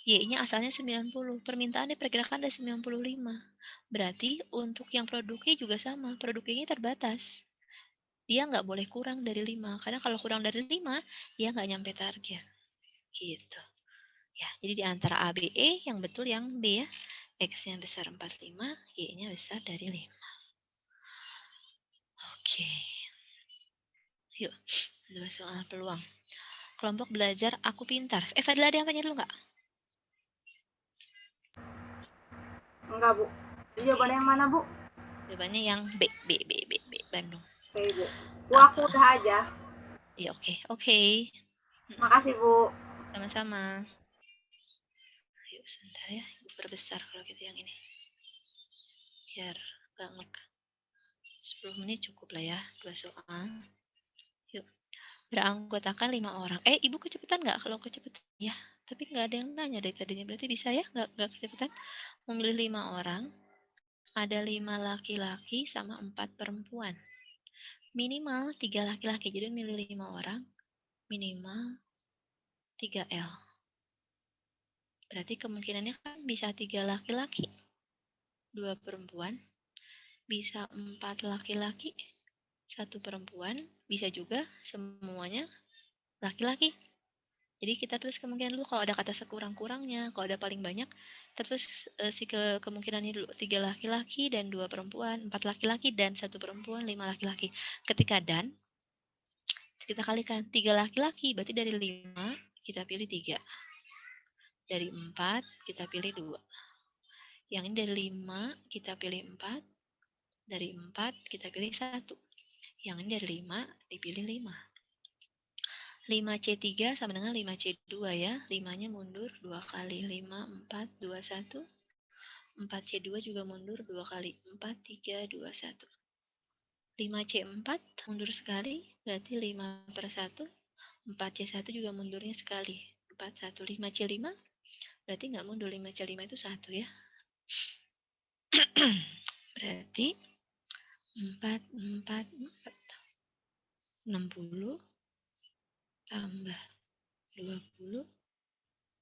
Speaker 1: Y-nya asalnya 90. Permintaan diperkirakan dari 95. Berarti untuk yang produk Y juga sama. Produk Y terbatas. Dia nggak boleh kurang dari 5. Karena kalau kurang dari 5, dia nggak nyampe target. Gitu. Ya, jadi di antara A, B, E, yang betul yang B ya. X-nya besar 45, Y-nya besar dari 5. Oke. Yuk, 2 soal peluang. Kelompok belajar Aku Pintar. Fadila ada yang tanya dulu nggak?
Speaker 2: Enggak, Bu. Jawabannya yang mana, Bu?
Speaker 1: Jawabannya yang B, Bandung.
Speaker 2: Oke, Bu. Bu, aku udah aja.
Speaker 1: Iya, oke.
Speaker 2: Makasih, Bu.
Speaker 1: Sama-sama. Yuk, sebentar ya. Ibu perbesar kalau gitu yang ini. Biar banget. 10 menit cukup lah ya. 2 soal. Yuk. Beranggotakan 5 orang. Ibu kecepatan nggak? Kalau kecepatan ya. Tapi nggak ada yang nanya dari tadinya. Berarti bisa ya? Nggak kecepatan. Memilih 5 orang. Ada 5 laki-laki sama 4 perempuan. Minimal 3 laki-laki. Jadi milih 5 orang. Minimal 3L. Berarti kemungkinannya kan bisa 3 laki-laki. 2 perempuan. Bisa 4 laki-laki. 1 perempuan. Bisa juga semuanya laki-laki. Jadi kita tulis kemungkinan dulu kalau ada kata sekurang-kurangnya, kalau ada paling banyak, kita tulis kemungkinannya dulu 3 laki-laki dan 2 perempuan, 4 laki-laki dan 1 perempuan, 5 laki-laki. Ketika dan, kita kalikan 3 laki-laki, berarti dari 5 kita pilih 3. Dari 4 kita pilih 2. Yang ini dari 5 kita pilih 4. Dari 4 kita pilih 1. Yang ini dari 5 dipilih 5. 5C3 sama dengan 5C2 ya. 5-nya mundur 2 kali. 5, 4, 2, 1. 4C2 juga mundur 2 kali. 4, 3, 2, 1. 5C4 mundur sekali. Berarti 5 per 1. 4C1 juga mundurnya sekali. 4, 1. 5C5. Berarti nggak mundur. 5C5 itu 1 ya. Berarti 4, 4, 4. 60 tambah 20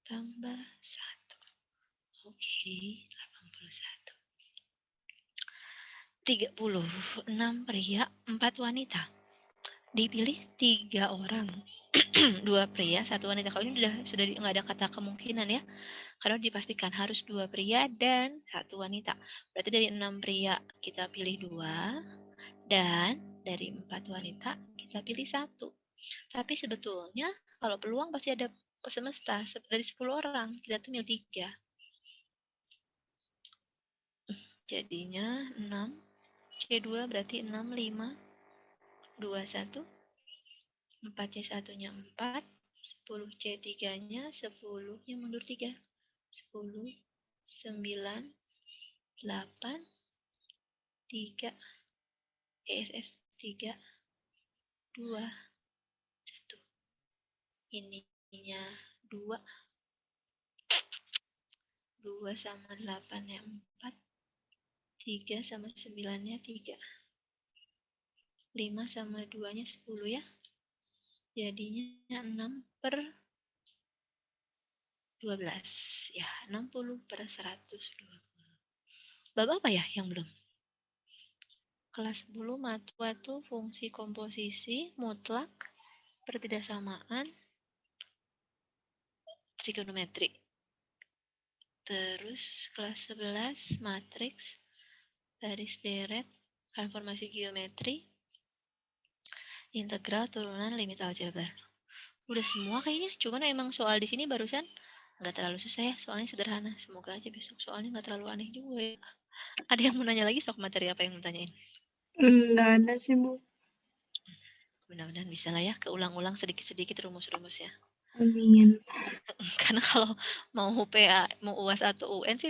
Speaker 1: tambah 1. Oke, 81. 36 pria, 4 wanita. Dipilih 3 orang. 2 pria, 1 wanita. Kalau ini sudah nggak ada kata kemungkinan ya. Karena dipastikan harus 2 pria dan 1 wanita. Berarti dari 6 pria kita pilih 2 dan dari 4 wanita kita pilih 1. Tapi sebetulnya kalau peluang pasti ada ke semesta. Dari 10 orang kita tuh milih 3. Jadinya 6 C2 berarti 6, 5, 2, 1. 4C1-nya 4, 10C3-nya 10-nya mundur 3. 10, 9, 8, 3, ESF 3, 2, 1. Ininya 2. 2 sama 8-nya 4. 3 sama 9-nya 3. 5 sama 2-nya 10 ya. Jadinya 6 per 12. Ya, 60 per 120. Bab apa ya yang belum? Kelas 10 matwa tuh fungsi komposisi, mutlak, pertidaksamaan, trigonometri. Terus kelas 11 matriks, garis deret, transformasi geometri, integral, turunan, limit aljabar. Udah semua kayaknya, cuman emang soal di sini barusan nggak terlalu susah ya, soalnya sederhana. Semoga aja besok soalnya nggak terlalu aneh juga ya. Ada yang mau nanya lagi sok materi apa yang mau tanyain?
Speaker 4: Nggak ada sih, Bu.
Speaker 1: Mudah-mudahan bisa lah ya, keulang-ulang sedikit-sedikit rumus-rumusnya.
Speaker 4: Amin.
Speaker 1: Karena kalau mau PA, mau UAS atau UN sih